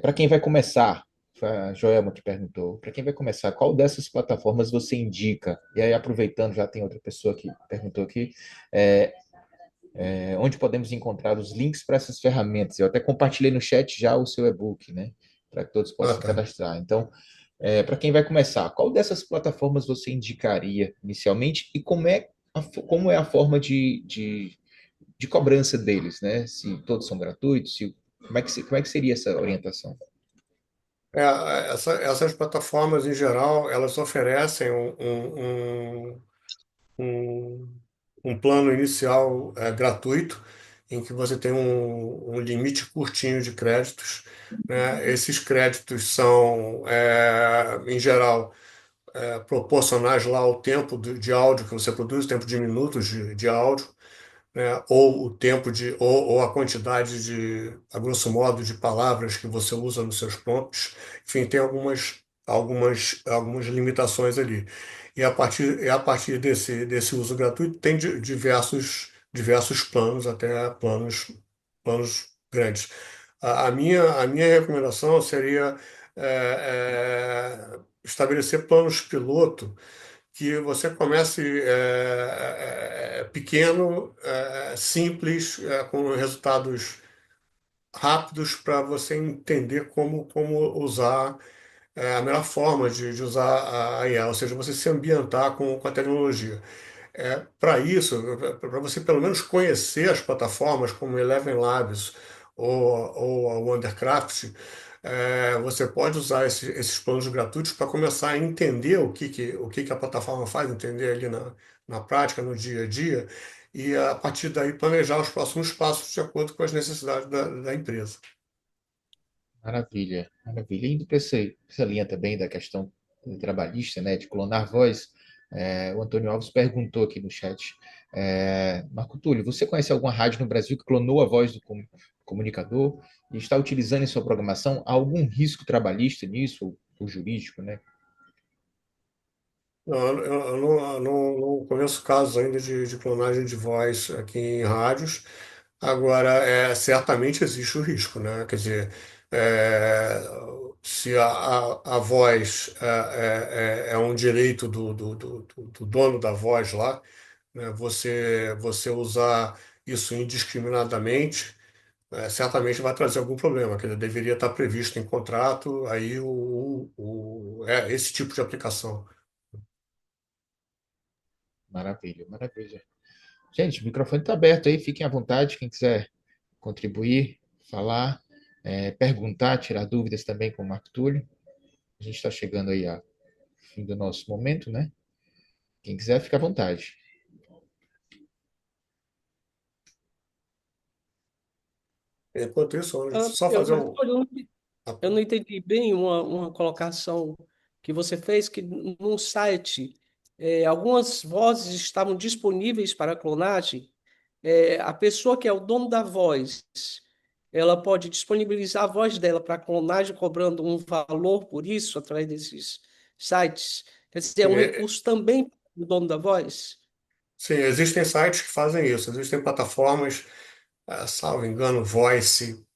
Speaker 2: para quem vai começar, foi a Joelma que perguntou, para quem vai começar, qual dessas plataformas você indica? E aí aproveitando, já tem outra pessoa que perguntou aqui, é, onde podemos encontrar os links para essas ferramentas. Eu até compartilhei no chat já o seu e-book, né? Para que todos possam
Speaker 3: Tá.
Speaker 2: cadastrar. Então, para quem vai começar, qual dessas plataformas você indicaria inicialmente e como é a forma de cobrança deles, né? Se todos são gratuitos, como é que seria essa orientação?
Speaker 3: Essas plataformas, em geral, elas oferecem um plano inicial gratuito, em que você tem um limite curtinho de créditos, né? Esses créditos são, em geral, proporcionais lá ao tempo de áudio que você produz, o tempo de minutos de áudio, né? Ou o tempo ou a quantidade a grosso modo, de palavras que você usa nos seus prompts. Enfim, tem algumas limitações ali. E a partir desse uso gratuito, tem diversos planos, até planos grandes. A minha recomendação seria estabelecer planos piloto que você comece pequeno, simples, com resultados rápidos, para você entender como usar a melhor forma de usar a IA, ou seja, você se ambientar com a tecnologia. Para isso, para você pelo menos conhecer as plataformas como Eleven Labs ou a Wondercraft, você pode usar esses planos gratuitos para começar a entender o que a plataforma faz, entender ali na prática, no dia a dia, e a partir daí planejar os próximos passos de acordo com as necessidades da empresa.
Speaker 2: Maravilha, maravilha. Indo para essa linha também da questão trabalhista, né, de clonar voz, o Antônio Alves perguntou aqui no chat, Marco Túlio, você conhece alguma rádio no Brasil que clonou a voz do comunicador e está utilizando em sua programação? Há algum risco trabalhista nisso, ou jurídico, né?
Speaker 3: Não, eu não conheço casos ainda de clonagem de voz aqui em rádios. Agora, certamente existe o risco, né? Quer dizer, é, se a voz é um direito do dono da voz lá, né? Você usar isso indiscriminadamente, certamente vai trazer algum problema. Quer dizer, deveria estar previsto em contrato aí esse tipo de aplicação.
Speaker 2: Maravilha, maravilha. Gente, o microfone está aberto aí, fiquem à vontade, quem quiser contribuir, falar, perguntar, tirar dúvidas também com o Marco Túlio. A gente está chegando aí ao fim do nosso momento, né? Quem quiser, fica à vontade.
Speaker 3: Enquanto isso, só fazer um.
Speaker 6: Eu não entendi bem uma colocação que você fez, que num site algumas vozes estavam disponíveis para clonagem. A pessoa que é o dono da voz, ela pode disponibilizar a voz dela para clonagem, cobrando um valor por isso, através desses sites. Quer dizer, é um recurso também do dono da voz?
Speaker 3: Sim, existem sites que fazem isso, existem plataformas, salvo engano, Voice,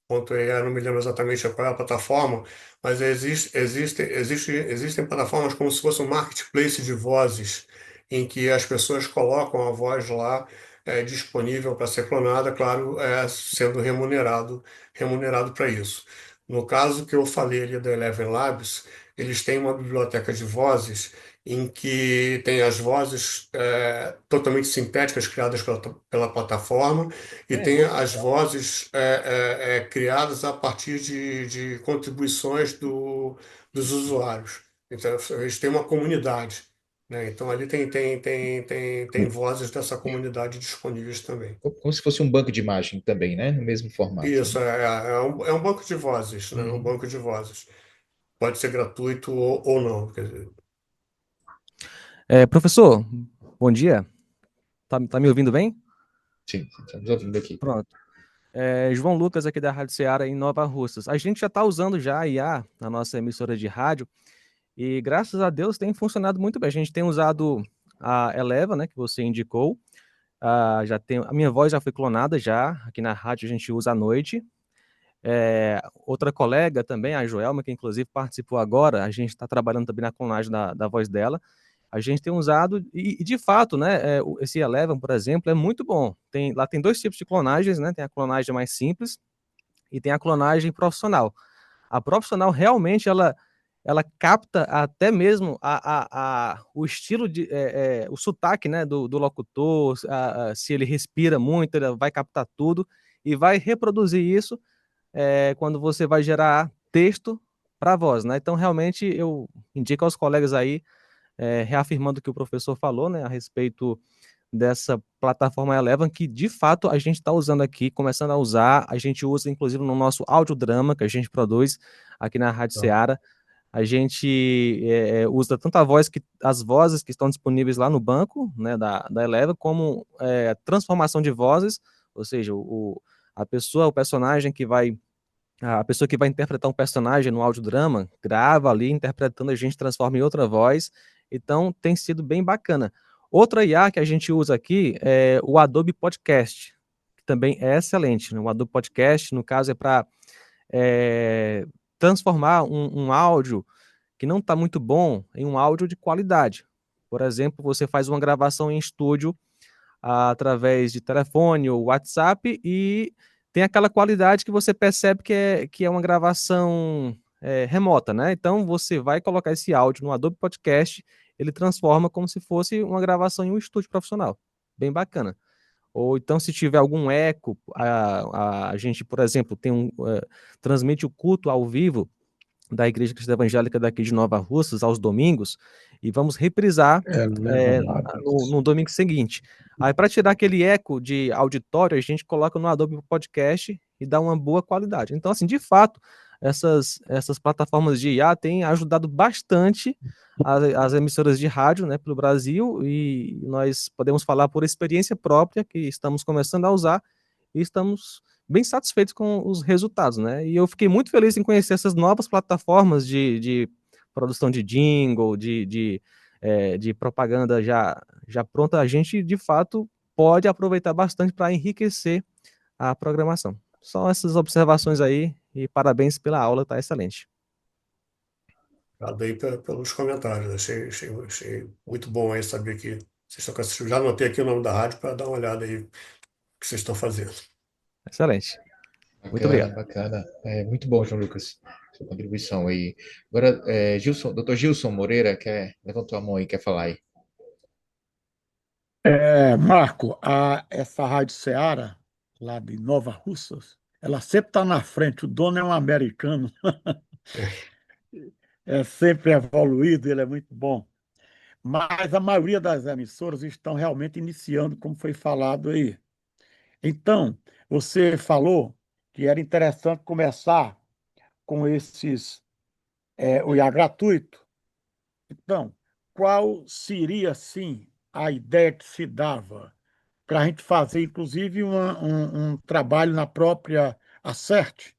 Speaker 3: .ai, não me lembro exatamente qual é a plataforma, mas existem plataformas como se fosse um marketplace de vozes, em que as pessoas colocam a voz lá disponível para ser clonada, claro, sendo remunerado para isso. No caso que eu falei ali da Eleven Labs, eles têm uma biblioteca de vozes em que tem as vozes totalmente sintéticas criadas pela plataforma e tem as vozes criadas a partir de contribuições dos usuários. Então, eles têm uma comunidade, né? Então, ali tem vozes dessa comunidade disponíveis também.
Speaker 2: Como se fosse um banco de imagem também, né? No mesmo formato.
Speaker 3: Isso, é um banco de vozes, né? Um banco de vozes. Pode ser gratuito ou não. Quer dizer,
Speaker 7: Professor, bom dia. Tá me ouvindo bem?
Speaker 2: Sim, estamos ouvindo aqui.
Speaker 7: Pronto. João Lucas aqui da Rádio Ceará em Nova Russas. A gente já está usando já a IA na nossa emissora de rádio e graças a Deus tem funcionado muito bem. A gente tem usado a Eleva, né, que você indicou. A minha voz já foi clonada já, aqui na rádio a gente usa à noite. Outra colega também, a Joelma, que inclusive participou agora, a gente está trabalhando também na clonagem da voz dela. A gente tem usado, e de fato, né, esse Eleven, por exemplo, é muito bom. Lá tem 2 tipos de clonagens, né? Tem a clonagem mais simples e tem a clonagem profissional. A profissional realmente ela capta até mesmo o estilo o sotaque, né, do locutor, se ele respira muito, ele vai captar tudo e vai reproduzir isso quando você vai gerar texto para a voz, né? Então, realmente, eu indico aos colegas aí, reafirmando o que o professor falou, né, a respeito dessa plataforma Eleven, que de fato a gente está usando aqui, começando a usar, a gente usa inclusive no nosso audiodrama que a gente produz aqui na Rádio Ceará. A gente usa tanto as vozes que estão disponíveis lá no banco, né, da Eleven, como transformação de vozes, ou seja, a pessoa que vai interpretar um personagem no audiodrama, grava ali, interpretando, a gente transforma em outra voz. Então, tem sido bem bacana. Outra IA que a gente usa aqui é o Adobe Podcast, que também é excelente, né? O Adobe Podcast, no caso, é para transformar um áudio que não está muito bom em um áudio de qualidade. Por exemplo, você faz uma gravação em estúdio através de telefone ou WhatsApp e tem aquela qualidade que você percebe que é uma gravação remota, né? Então, você vai colocar esse áudio no Adobe Podcast, ele transforma como se fosse uma gravação em um estúdio profissional. Bem bacana. Ou então, se tiver algum eco, a gente, por exemplo, transmite o culto ao vivo da Igreja Cristã Evangélica daqui de Nova Russas aos domingos e vamos reprisar no domingo seguinte. Aí, para tirar aquele eco de auditório, a gente coloca no Adobe Podcast e dá uma boa qualidade. Então, assim, de fato, essas plataformas de IA têm ajudado bastante as emissoras de rádio, né, pelo Brasil, e nós podemos falar por experiência própria que estamos começando a usar e estamos bem satisfeitos com os resultados, né? E eu fiquei muito feliz em conhecer essas novas plataformas de produção de jingle, de propaganda já pronta. A gente, de fato, pode aproveitar bastante para enriquecer a programação. Só essas observações aí e parabéns pela aula, tá excelente.
Speaker 3: Obrigado aí pelos comentários. Achei muito bom aí saber que vocês estão com essa... Já anotei aqui o nome da rádio para dar uma olhada aí no que vocês estão fazendo.
Speaker 7: Excelente.
Speaker 2: Bacana,
Speaker 7: muito obrigado.
Speaker 2: Bacana. Muito bom, João Lucas, sua contribuição aí. Agora, Dr. Gilson Moreira levantou a mão aí, quer falar aí.
Speaker 9: Marco, essa Rádio Ceará, lá de Nova Russas, ela sempre está na frente, o dono é um americano. É sempre evoluído, ele é muito bom. Mas a maioria das emissoras estão realmente iniciando, como foi falado aí. Então, você falou que era interessante começar com o IA gratuito. Então, qual seria, sim, a ideia que se dava para a gente fazer, inclusive, um trabalho na própria Acert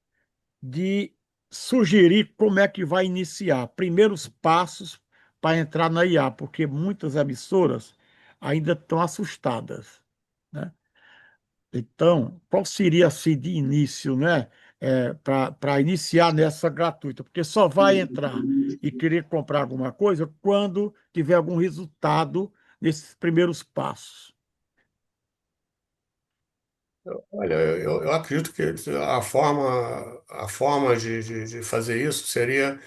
Speaker 9: de sugerir como é que vai iniciar, primeiros passos para entrar na IA, porque muitas emissoras ainda estão assustadas, né? Então, qual seria, assim, de início, né? para iniciar nessa gratuita, porque só vai entrar e querer comprar alguma coisa quando tiver algum resultado nesses primeiros passos.
Speaker 3: Olha, eu acredito que a forma de fazer isso seria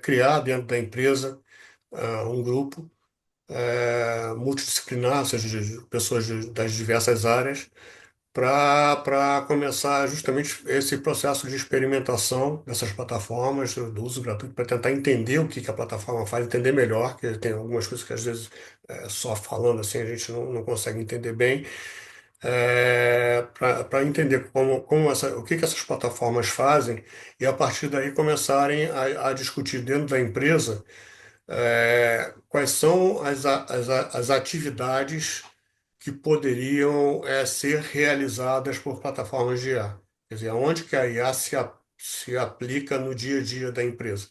Speaker 3: criar dentro da empresa um grupo multidisciplinar, ou seja, de pessoas das diversas áreas, para começar justamente esse processo de experimentação dessas plataformas, do uso gratuito, para tentar entender o que a plataforma faz, entender melhor, que tem algumas coisas que às vezes só falando assim a gente não consegue entender bem, para entender o que essas plataformas fazem e a partir daí começarem a discutir dentro da empresa quais são as atividades que poderiam ser realizadas por plataformas de IA. Quer dizer, onde que a IA se aplica no dia a dia da empresa.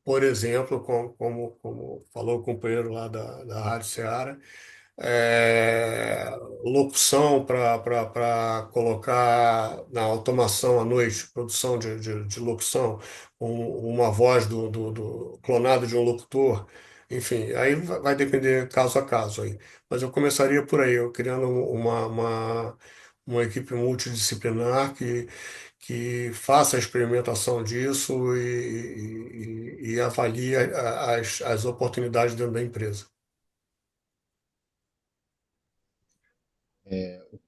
Speaker 3: Por exemplo, como falou o companheiro lá da Rádio Ceará, locução para colocar na automação à noite, produção de locução, uma voz clonada de um locutor, enfim, aí vai depender caso a caso aí. Mas eu começaria por aí, eu criando uma equipe multidisciplinar que faça a experimentação disso e avalie as oportunidades dentro da empresa.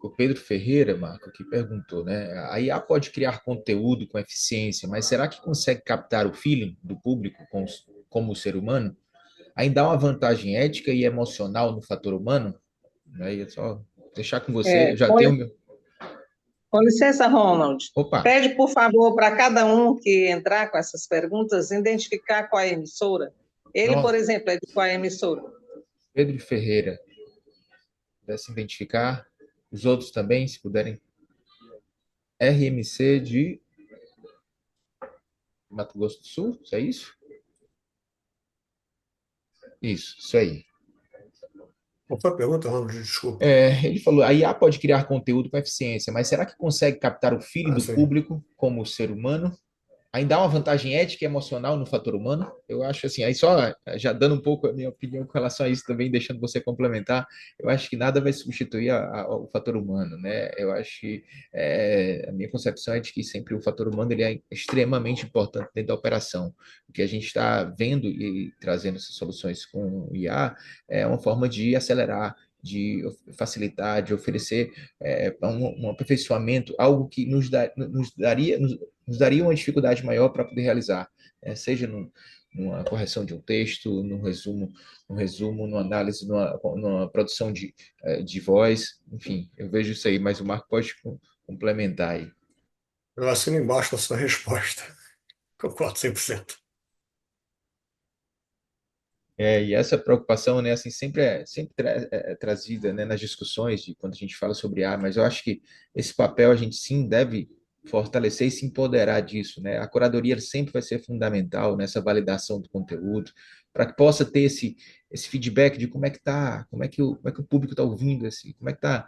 Speaker 2: O Pedro Ferreira, Marco, que perguntou, né? A IA pode criar conteúdo com eficiência, mas será que consegue captar o feeling do público como o ser humano? Ainda há uma vantagem ética e emocional no fator humano? Aí é só deixar com você, eu já tenho meu...
Speaker 10: Com licença, Ronald.
Speaker 2: Opa.
Speaker 10: Pede, por favor, para cada um que entrar com essas perguntas, identificar qual é a emissora. Ele, por exemplo, é de qual é a emissora?
Speaker 2: Pedro Ferreira. Pudesse identificar. Os outros também, se puderem. RMC de Mato Grosso do Sul, é isso? Isso aí.
Speaker 3: Qual foi a pergunta, Ronald? Desculpa.
Speaker 2: Ele falou, a IA pode criar conteúdo com eficiência, mas será que consegue captar o feeling do
Speaker 3: sim.
Speaker 2: público como ser humano? Ainda há uma vantagem ética e emocional no fator humano? Eu acho assim, aí só já dando um pouco a minha opinião com relação a isso também, deixando você complementar, eu acho que nada vai substituir o fator humano, né? Eu acho que a minha concepção é de que sempre o fator humano ele é extremamente importante dentro da operação. O que a gente está vendo e trazendo essas soluções com o IA é uma forma de acelerar, de facilitar, de oferecer um aperfeiçoamento, algo que nos daria uma dificuldade maior para poder realizar, seja numa correção de um texto, num resumo, numa análise, numa produção de voz, enfim, eu vejo isso aí, mas o Marco pode complementar aí.
Speaker 3: Eu assino embaixo da sua resposta, concordo 100%.
Speaker 2: E essa preocupação, né, assim, sempre é trazida, né, nas discussões de quando a gente fala sobre IA, mas eu acho que esse papel a gente sim deve fortalecer e se empoderar disso, né? A curadoria sempre vai ser fundamental nessa validação do conteúdo, para que possa ter esse feedback de como é que tá, como é que o público está ouvindo, como é que está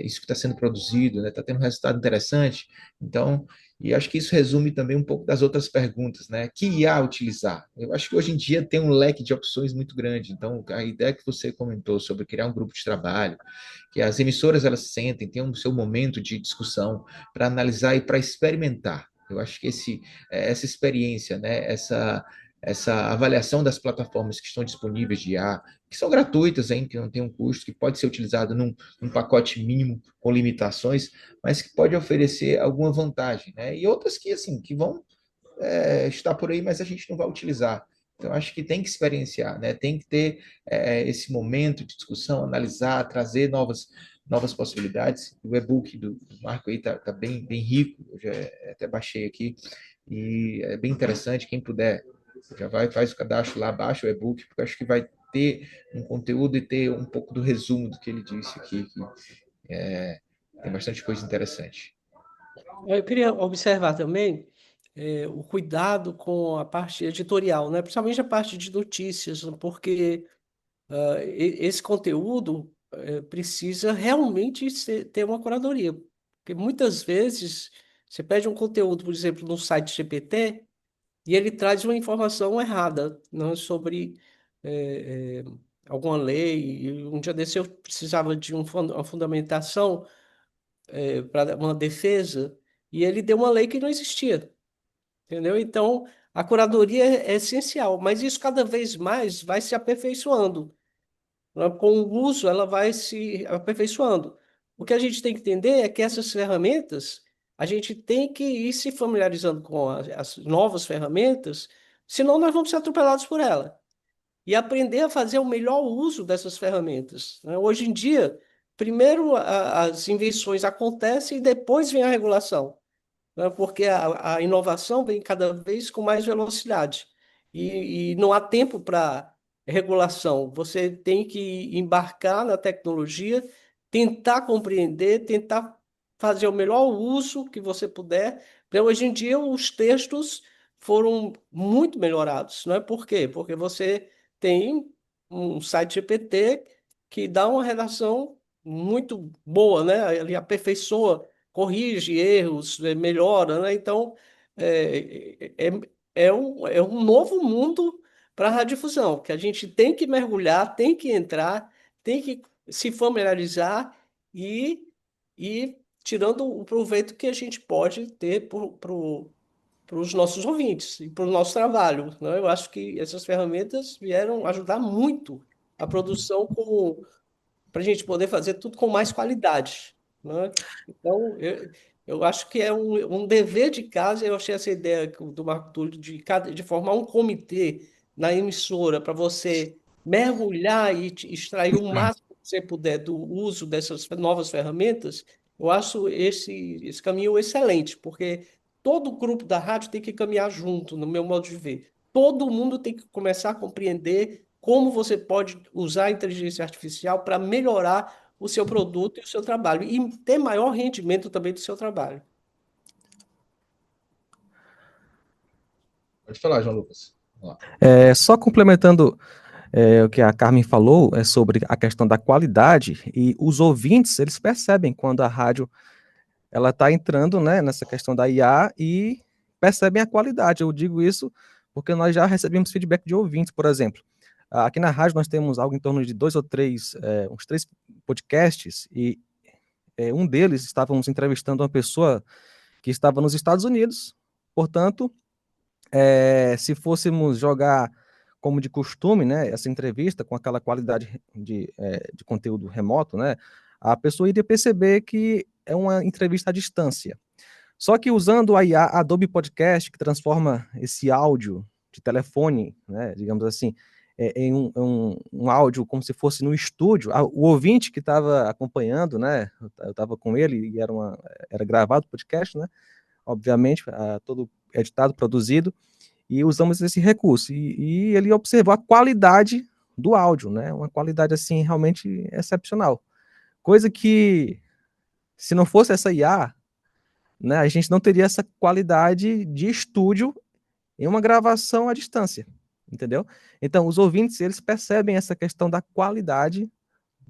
Speaker 2: isso que está sendo produzido, né? Está tendo um resultado interessante. Então, e acho que isso resume também um pouco das outras perguntas, né? Que IA utilizar? Eu acho que hoje em dia tem um leque de opções muito grande. Então, a ideia que você comentou sobre criar um grupo de trabalho, que as emissoras elas sentem, tem o seu momento de discussão para analisar e para experimentar. Eu acho que essa experiência, né? Essa avaliação das plataformas que estão disponíveis de IA, que são gratuitas, hein, que não tem um custo, que pode ser utilizado num pacote mínimo com limitações, mas que pode oferecer alguma vantagem, né? E outras que, assim, que vão estar por aí, mas a gente não vai utilizar. Então, acho que tem que experienciar, né? Tem que ter esse momento de discussão, analisar, trazer novas possibilidades. O e-book do Marco aí tá bem rico, eu já até baixei aqui, e é bem interessante, quem puder já faz o cadastro lá, baixa o e-book, porque acho que vai ter um conteúdo e ter um pouco do resumo do que ele disse aqui, que tem bastante coisa interessante.
Speaker 6: Eu queria observar também o cuidado com a parte editorial, né? Principalmente a parte de notícias, porque esse conteúdo precisa realmente ter uma curadoria. Porque muitas vezes você pede um conteúdo, por exemplo, no site GPT, e ele traz uma informação errada, não sobre eh, alguma lei. E um dia desse eu precisava de uma fundamentação para uma defesa, e ele deu uma lei que não existia, entendeu? Então, a curadoria é essencial, mas isso cada vez mais vai se aperfeiçoando, né? Com o uso, ela vai se aperfeiçoando. O que a gente tem que entender é que essas ferramentas, a gente tem que ir se familiarizando com as novas ferramentas, senão nós vamos ser atropelados por ela. E aprender a fazer o melhor uso dessas ferramentas, né? Hoje em dia, primeiro as invenções acontecem e depois vem a regulação, né? Porque a inovação vem cada vez com mais velocidade. E não há tempo para regulação. Você tem que embarcar na tecnologia, tentar compreender, tentar fazer o melhor uso que você puder. Então, hoje em dia, os textos foram muito melhorados, não é? Por quê? Porque você tem um site GPT que dá uma redação muito boa, né? Ele aperfeiçoa, corrige erros, melhora, né? Então, é um novo mundo para a radiodifusão, que a gente tem que mergulhar, tem que entrar, tem que se familiarizar e tirando o proveito que a gente pode ter para os nossos ouvintes e para o nosso trabalho, né? Eu acho que essas ferramentas vieram ajudar muito a produção para a gente poder fazer tudo com mais qualidade, né? Então, eu acho que é um dever de casa. Eu achei essa ideia do Marco Túlio de formar um comitê na emissora para você mergulhar e extrair o máximo que você puder do uso dessas novas ferramentas. Eu acho esse caminho excelente, porque todo o grupo da rádio tem que caminhar junto, no meu modo de ver. Todo mundo tem que começar a compreender como você pode usar a inteligência artificial para melhorar o seu produto e o seu trabalho e ter maior rendimento também do seu trabalho.
Speaker 2: Pode falar, João Lucas. Vamos lá.
Speaker 7: Só complementando o que a Carmen falou sobre a questão da qualidade, e os ouvintes, eles percebem quando a rádio ela está entrando, né, nessa questão da IA e percebem a qualidade. Eu digo isso porque nós já recebemos feedback de ouvintes, por exemplo. Aqui na rádio nós temos algo em torno de uns três podcasts, e um deles estávamos entrevistando uma pessoa que estava nos Estados Unidos. Portanto, se fôssemos jogar como de costume, né, essa entrevista com aquela qualidade de conteúdo remoto, né, a pessoa iria perceber que é uma entrevista à distância. Só que usando a IA Adobe Podcast, que transforma esse áudio de telefone, né, digamos assim, em um áudio como se fosse no estúdio. O ouvinte que estava acompanhando, né, eu estava com ele e era gravado o podcast, né, obviamente, todo editado, produzido, e usamos esse recurso. E ele observou a qualidade do áudio, né, uma qualidade assim realmente excepcional. Coisa que, se não fosse essa IA, né, a gente não teria essa qualidade de estúdio em uma gravação à distância, entendeu? Então, os ouvintes, eles percebem essa questão da qualidade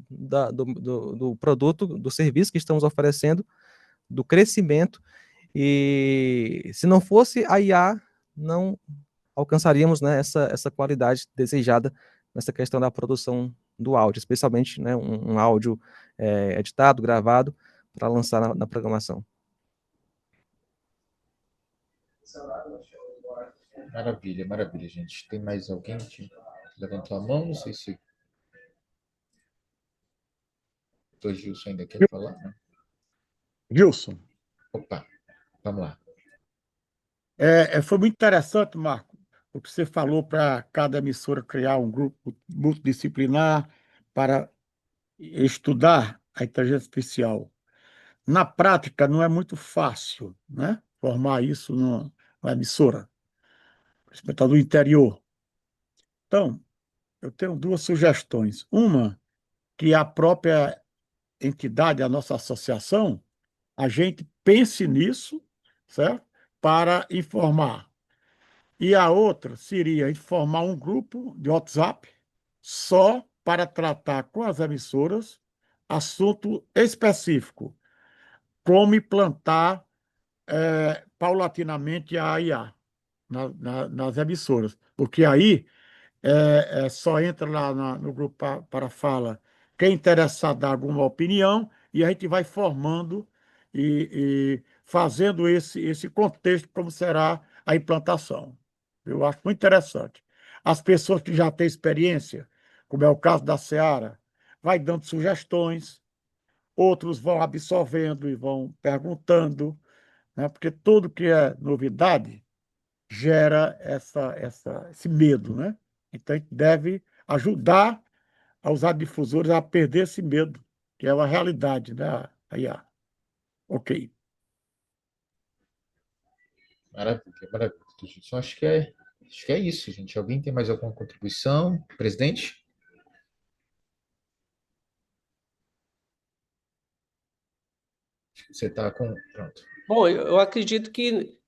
Speaker 7: do produto, do serviço que estamos oferecendo, do crescimento, e se não fosse a IA, não alcançaríamos, né, essa qualidade desejada nessa questão da produção do áudio, especialmente, né, um áudio editado, gravado, para lançar na programação.
Speaker 2: Maravilha, maravilha, gente. Tem mais alguém que levantou a mão? Não sei se o Gilson ainda quer falar, né?
Speaker 9: Gilson.
Speaker 2: Opa, vamos lá.
Speaker 9: Foi muito interessante, Marco, o que você falou para cada emissora criar um grupo multidisciplinar para estudar a inteligência artificial. Na prática, não é muito fácil, né, formar isso numa emissora, principalmente do interior. Então, eu tenho duas sugestões. Uma, que a própria entidade, a nossa associação, a gente pense nisso, certo? Para informar. E a outra seria informar um grupo de WhatsApp só para tratar com as emissoras assunto específico. como implantar paulatinamente a IA nas emissoras, porque aí só entra lá no grupo para fala quem é interessado em dar alguma opinião e a gente vai formando e fazendo esse contexto como será a implantação. Eu acho muito interessante. As pessoas que já têm experiência, como é o caso da Seara, vai dando sugestões, outros vão absorvendo e vão perguntando, né? Porque tudo que é novidade gera esse medo, né? Então, a gente deve ajudar os radiodifusores a perder esse medo, que é uma realidade, né? Aí, ok.
Speaker 2: Maravilha, maravilha. Só acho que é isso, gente. Alguém tem mais alguma contribuição? Presidente? Acho que você está com. Pronto.
Speaker 6: Bom, eu acredito que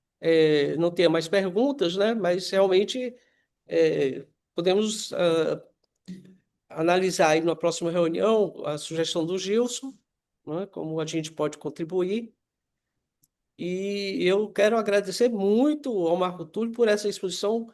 Speaker 6: não tenha mais perguntas, né? Mas realmente podemos analisar aí na próxima reunião a sugestão do Gilson, né? Como a gente pode contribuir. E eu quero agradecer muito ao Marco Túlio por essa exposição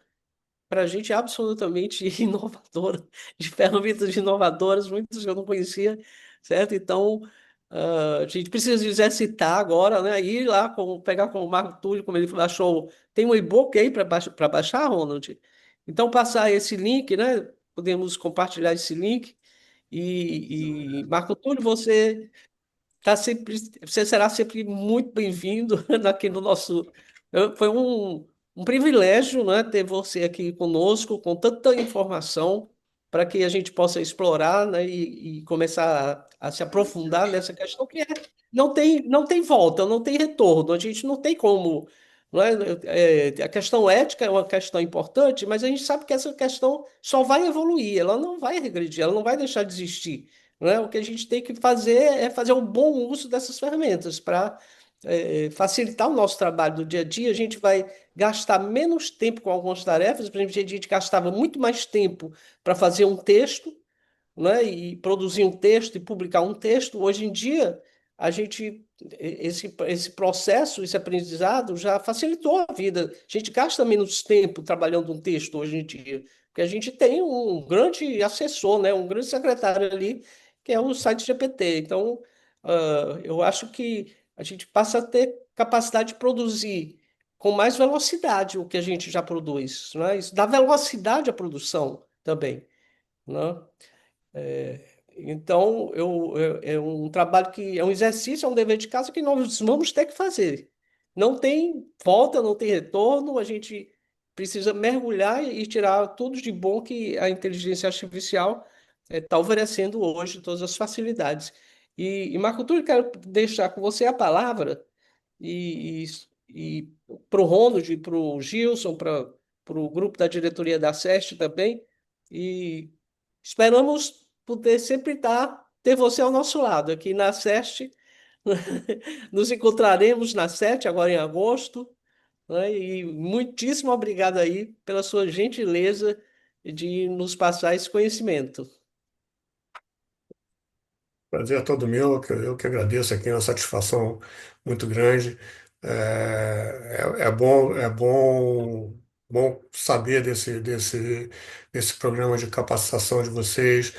Speaker 6: para a gente absolutamente inovadora, de ferramentas inovadoras, muitas que eu não conhecia, certo? Então, a gente precisa exercitar agora, né? Ir lá, pegar com o Marco Túlio, como ele baixou. Tem um e-book aí para baixar, Ronald? Então, passar esse link, né? Podemos compartilhar esse link. E Marco Túlio, você será sempre muito bem-vindo aqui no nosso. Foi um privilégio, né, ter você aqui conosco, com tanta informação, para que a gente possa explorar, né, e começar a se aprofundar nessa questão que não tem volta, não tem retorno, a gente não tem como. Não a questão ética é uma questão importante, mas a gente sabe que essa questão só vai evoluir, ela não vai regredir, ela não vai deixar de existir, né? O que a gente tem que fazer é fazer um bom uso dessas ferramentas para facilitar o nosso trabalho do dia a dia. A gente vai gastar menos tempo com algumas tarefas. Por exemplo, a gente gastava muito mais tempo para fazer um texto, né, e produzir um texto e publicar um texto. Hoje em dia, esse processo, esse aprendizado já facilitou a vida. A gente gasta menos tempo trabalhando um texto hoje em dia, porque a gente tem um grande assessor, né, um grande secretário ali, que é o site GPT. Então, eu acho que a gente passa a ter capacidade de produzir com mais velocidade o que a gente já produz, né? Isso dá velocidade à produção também, né? Então, é um trabalho que é um exercício, é um dever de casa que nós vamos ter que fazer. Não tem volta, não tem retorno, a gente precisa mergulhar e tirar tudo de bom que a inteligência artificial está oferecendo hoje, todas as facilidades. E Marco Túlio, quero deixar com você a palavra e para o Ronald, para o Gilson, para o grupo da diretoria da SEST também, e esperamos poder sempre ter você ao nosso lado aqui na SEST. Nos encontraremos na SET agora em agosto, né? E muitíssimo obrigado aí pela sua gentileza de nos passar esse conhecimento.
Speaker 3: Prazer é todo meu, eu que agradeço aqui, é uma satisfação muito grande. Bom saber desse programa de capacitação de vocês,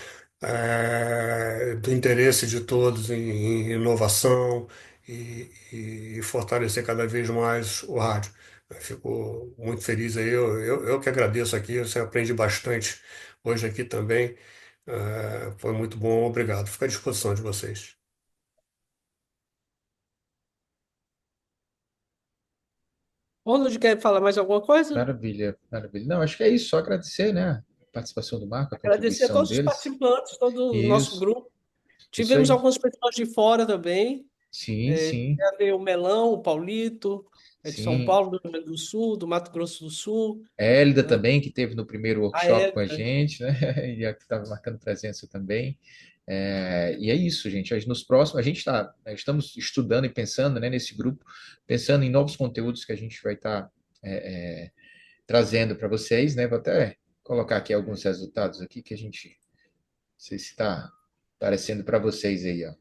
Speaker 3: do interesse de todos em inovação e fortalecer cada vez mais o rádio. Eu fico muito feliz aí, eu que agradeço aqui, você aprende bastante hoje aqui também. Foi muito bom, obrigado. Fico à disposição de vocês.
Speaker 6: Ronald, quer falar mais alguma coisa?
Speaker 2: Maravilha, maravilha. Não, acho que é isso, só agradecer, né? A participação do Marco, a
Speaker 6: Agradecer a
Speaker 2: contribuição
Speaker 6: todos os
Speaker 2: deles.
Speaker 6: participantes, todo o nosso
Speaker 2: Isso,
Speaker 6: grupo.
Speaker 2: isso
Speaker 6: Tivemos
Speaker 2: aí.
Speaker 6: algumas pessoas de fora também.
Speaker 2: Sim, sim,
Speaker 6: Veio o Melão, o Paulito, de São
Speaker 2: sim.
Speaker 6: Paulo, do Rio Grande do Sul, do Mato Grosso do Sul.
Speaker 2: Hélida também, que teve no primeiro
Speaker 6: A
Speaker 2: workshop com a
Speaker 6: Érica.
Speaker 2: gente, né? E a que estava marcando presença também. E é isso, gente. Nos próximos, estamos estudando e pensando, né, nesse grupo, pensando em novos conteúdos que a gente vai estar trazendo para vocês, né? Vou até colocar aqui alguns resultados aqui que a gente, não sei se está aparecendo para vocês aí, ó.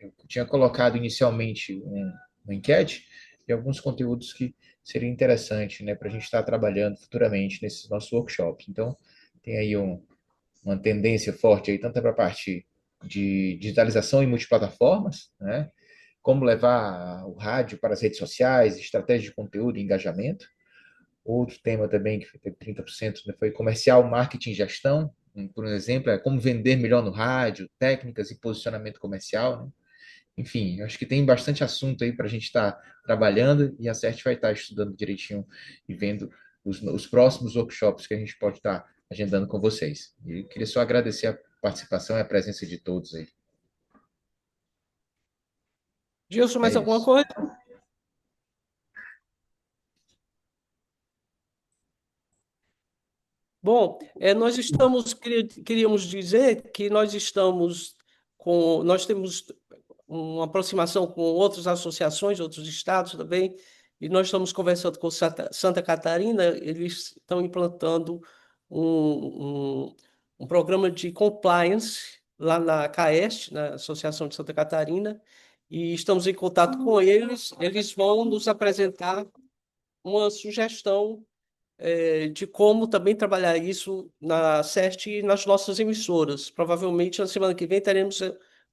Speaker 2: eu tinha colocado inicialmente uma enquete de alguns conteúdos que seria interessante, né, para a gente estar trabalhando futuramente nesses nossos workshops. Então, tem aí uma tendência forte aí, tanto para a parte de digitalização em multiplataformas, né, como levar o rádio para as redes sociais, estratégia de conteúdo e engajamento. Outro tema também que foi 30%, né, foi comercial, marketing e gestão. Por exemplo, é como vender melhor no rádio, técnicas e posicionamento comercial, né? Enfim, eu acho que tem bastante assunto aí para a gente estar trabalhando e a CERT vai estar estudando direitinho e vendo os próximos workshops que a gente pode estar agendando com vocês. E eu queria só agradecer a participação e a presença de todos aí.
Speaker 6: Gilson, mais
Speaker 2: É
Speaker 6: alguma
Speaker 2: isso.
Speaker 6: coisa? Bom, queríamos dizer que nós temos uma aproximação com outras associações, outros estados também, e nós estamos conversando com Santa Catarina, eles estão implantando um programa de compliance lá na CAEST, na Associação de Santa Catarina, e estamos em contato com eles, eles vão nos apresentar uma sugestão de como também trabalhar isso na CERT e nas nossas emissoras. Provavelmente, na semana que vem, teremos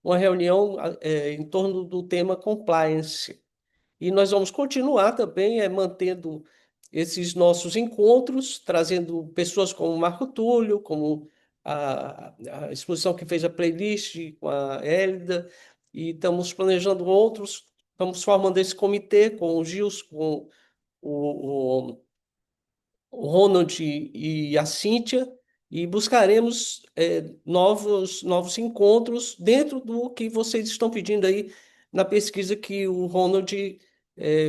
Speaker 6: uma reunião em torno do tema compliance. E nós vamos continuar também mantendo esses nossos encontros, trazendo pessoas como o Marco Túlio, como a exposição que fez a playlist com a Hélida, e estamos planejando outros. Estamos formando esse comitê com o Gilson, com o Ronald e a Cíntia, e buscaremos novos encontros dentro do que vocês estão pedindo aí na pesquisa que o Ronald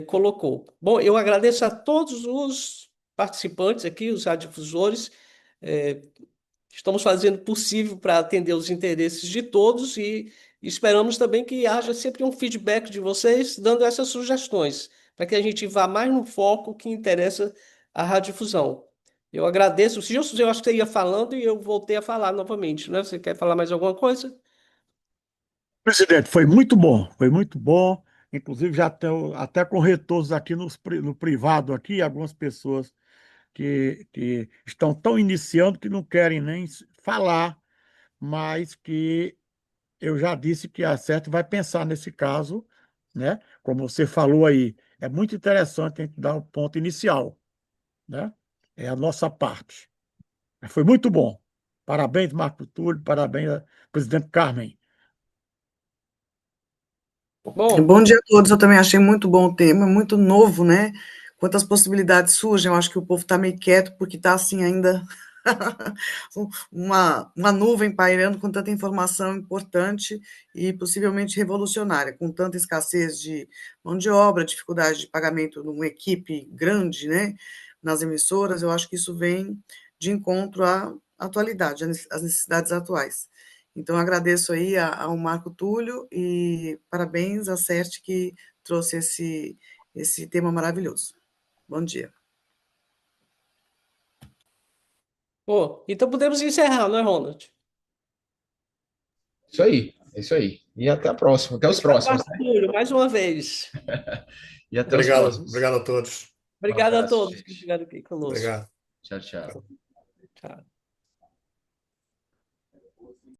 Speaker 6: colocou. Bom, eu agradeço a todos os participantes aqui, os radiodifusores. Estamos fazendo o possível para atender os interesses de todos e esperamos também que haja sempre um feedback de vocês dando essas sugestões, para que a gente vá mais no foco que interessa a radiodifusão. Eu agradeço. Gilson, eu acho que você ia falando e eu voltei a falar novamente, né? Você quer falar mais alguma coisa?
Speaker 9: Presidente, foi muito bom, foi muito bom. Inclusive, já até com retornos aqui no privado, aqui, algumas pessoas que estão tão iniciando que não querem nem falar, mas que eu já disse que a CERT vai pensar nesse caso, né? Como você falou aí, é muito interessante a gente dar o ponto inicial, né? É a nossa parte. Foi muito bom. Parabéns, Marco Túlio, parabéns, presidente Carmen.
Speaker 11: Bom dia a todos, eu também achei muito bom o tema, muito novo, né? Quantas possibilidades surgem, eu acho que o povo está meio quieto, porque está assim ainda uma nuvem pairando com tanta informação importante e possivelmente revolucionária, com tanta escassez de mão de obra, dificuldade de pagamento numa equipe grande, né? Nas emissoras, eu acho que isso vem de encontro à atualidade, às necessidades atuais. Então, agradeço aí ao Marco Túlio e parabéns à CERT que trouxe esse tema maravilhoso. Bom dia.
Speaker 6: Então podemos encerrar, não é, Ronald?
Speaker 2: Isso aí, é isso aí. E até a próxima, até os próximos.
Speaker 6: Marco Túlio, mais uma vez.
Speaker 2: E até os próximos.
Speaker 3: Obrigado a todos.
Speaker 6: Obrigado a todos que estiveram aqui conosco.
Speaker 3: Obrigado.
Speaker 2: Tchau, tchau.
Speaker 6: Tchau.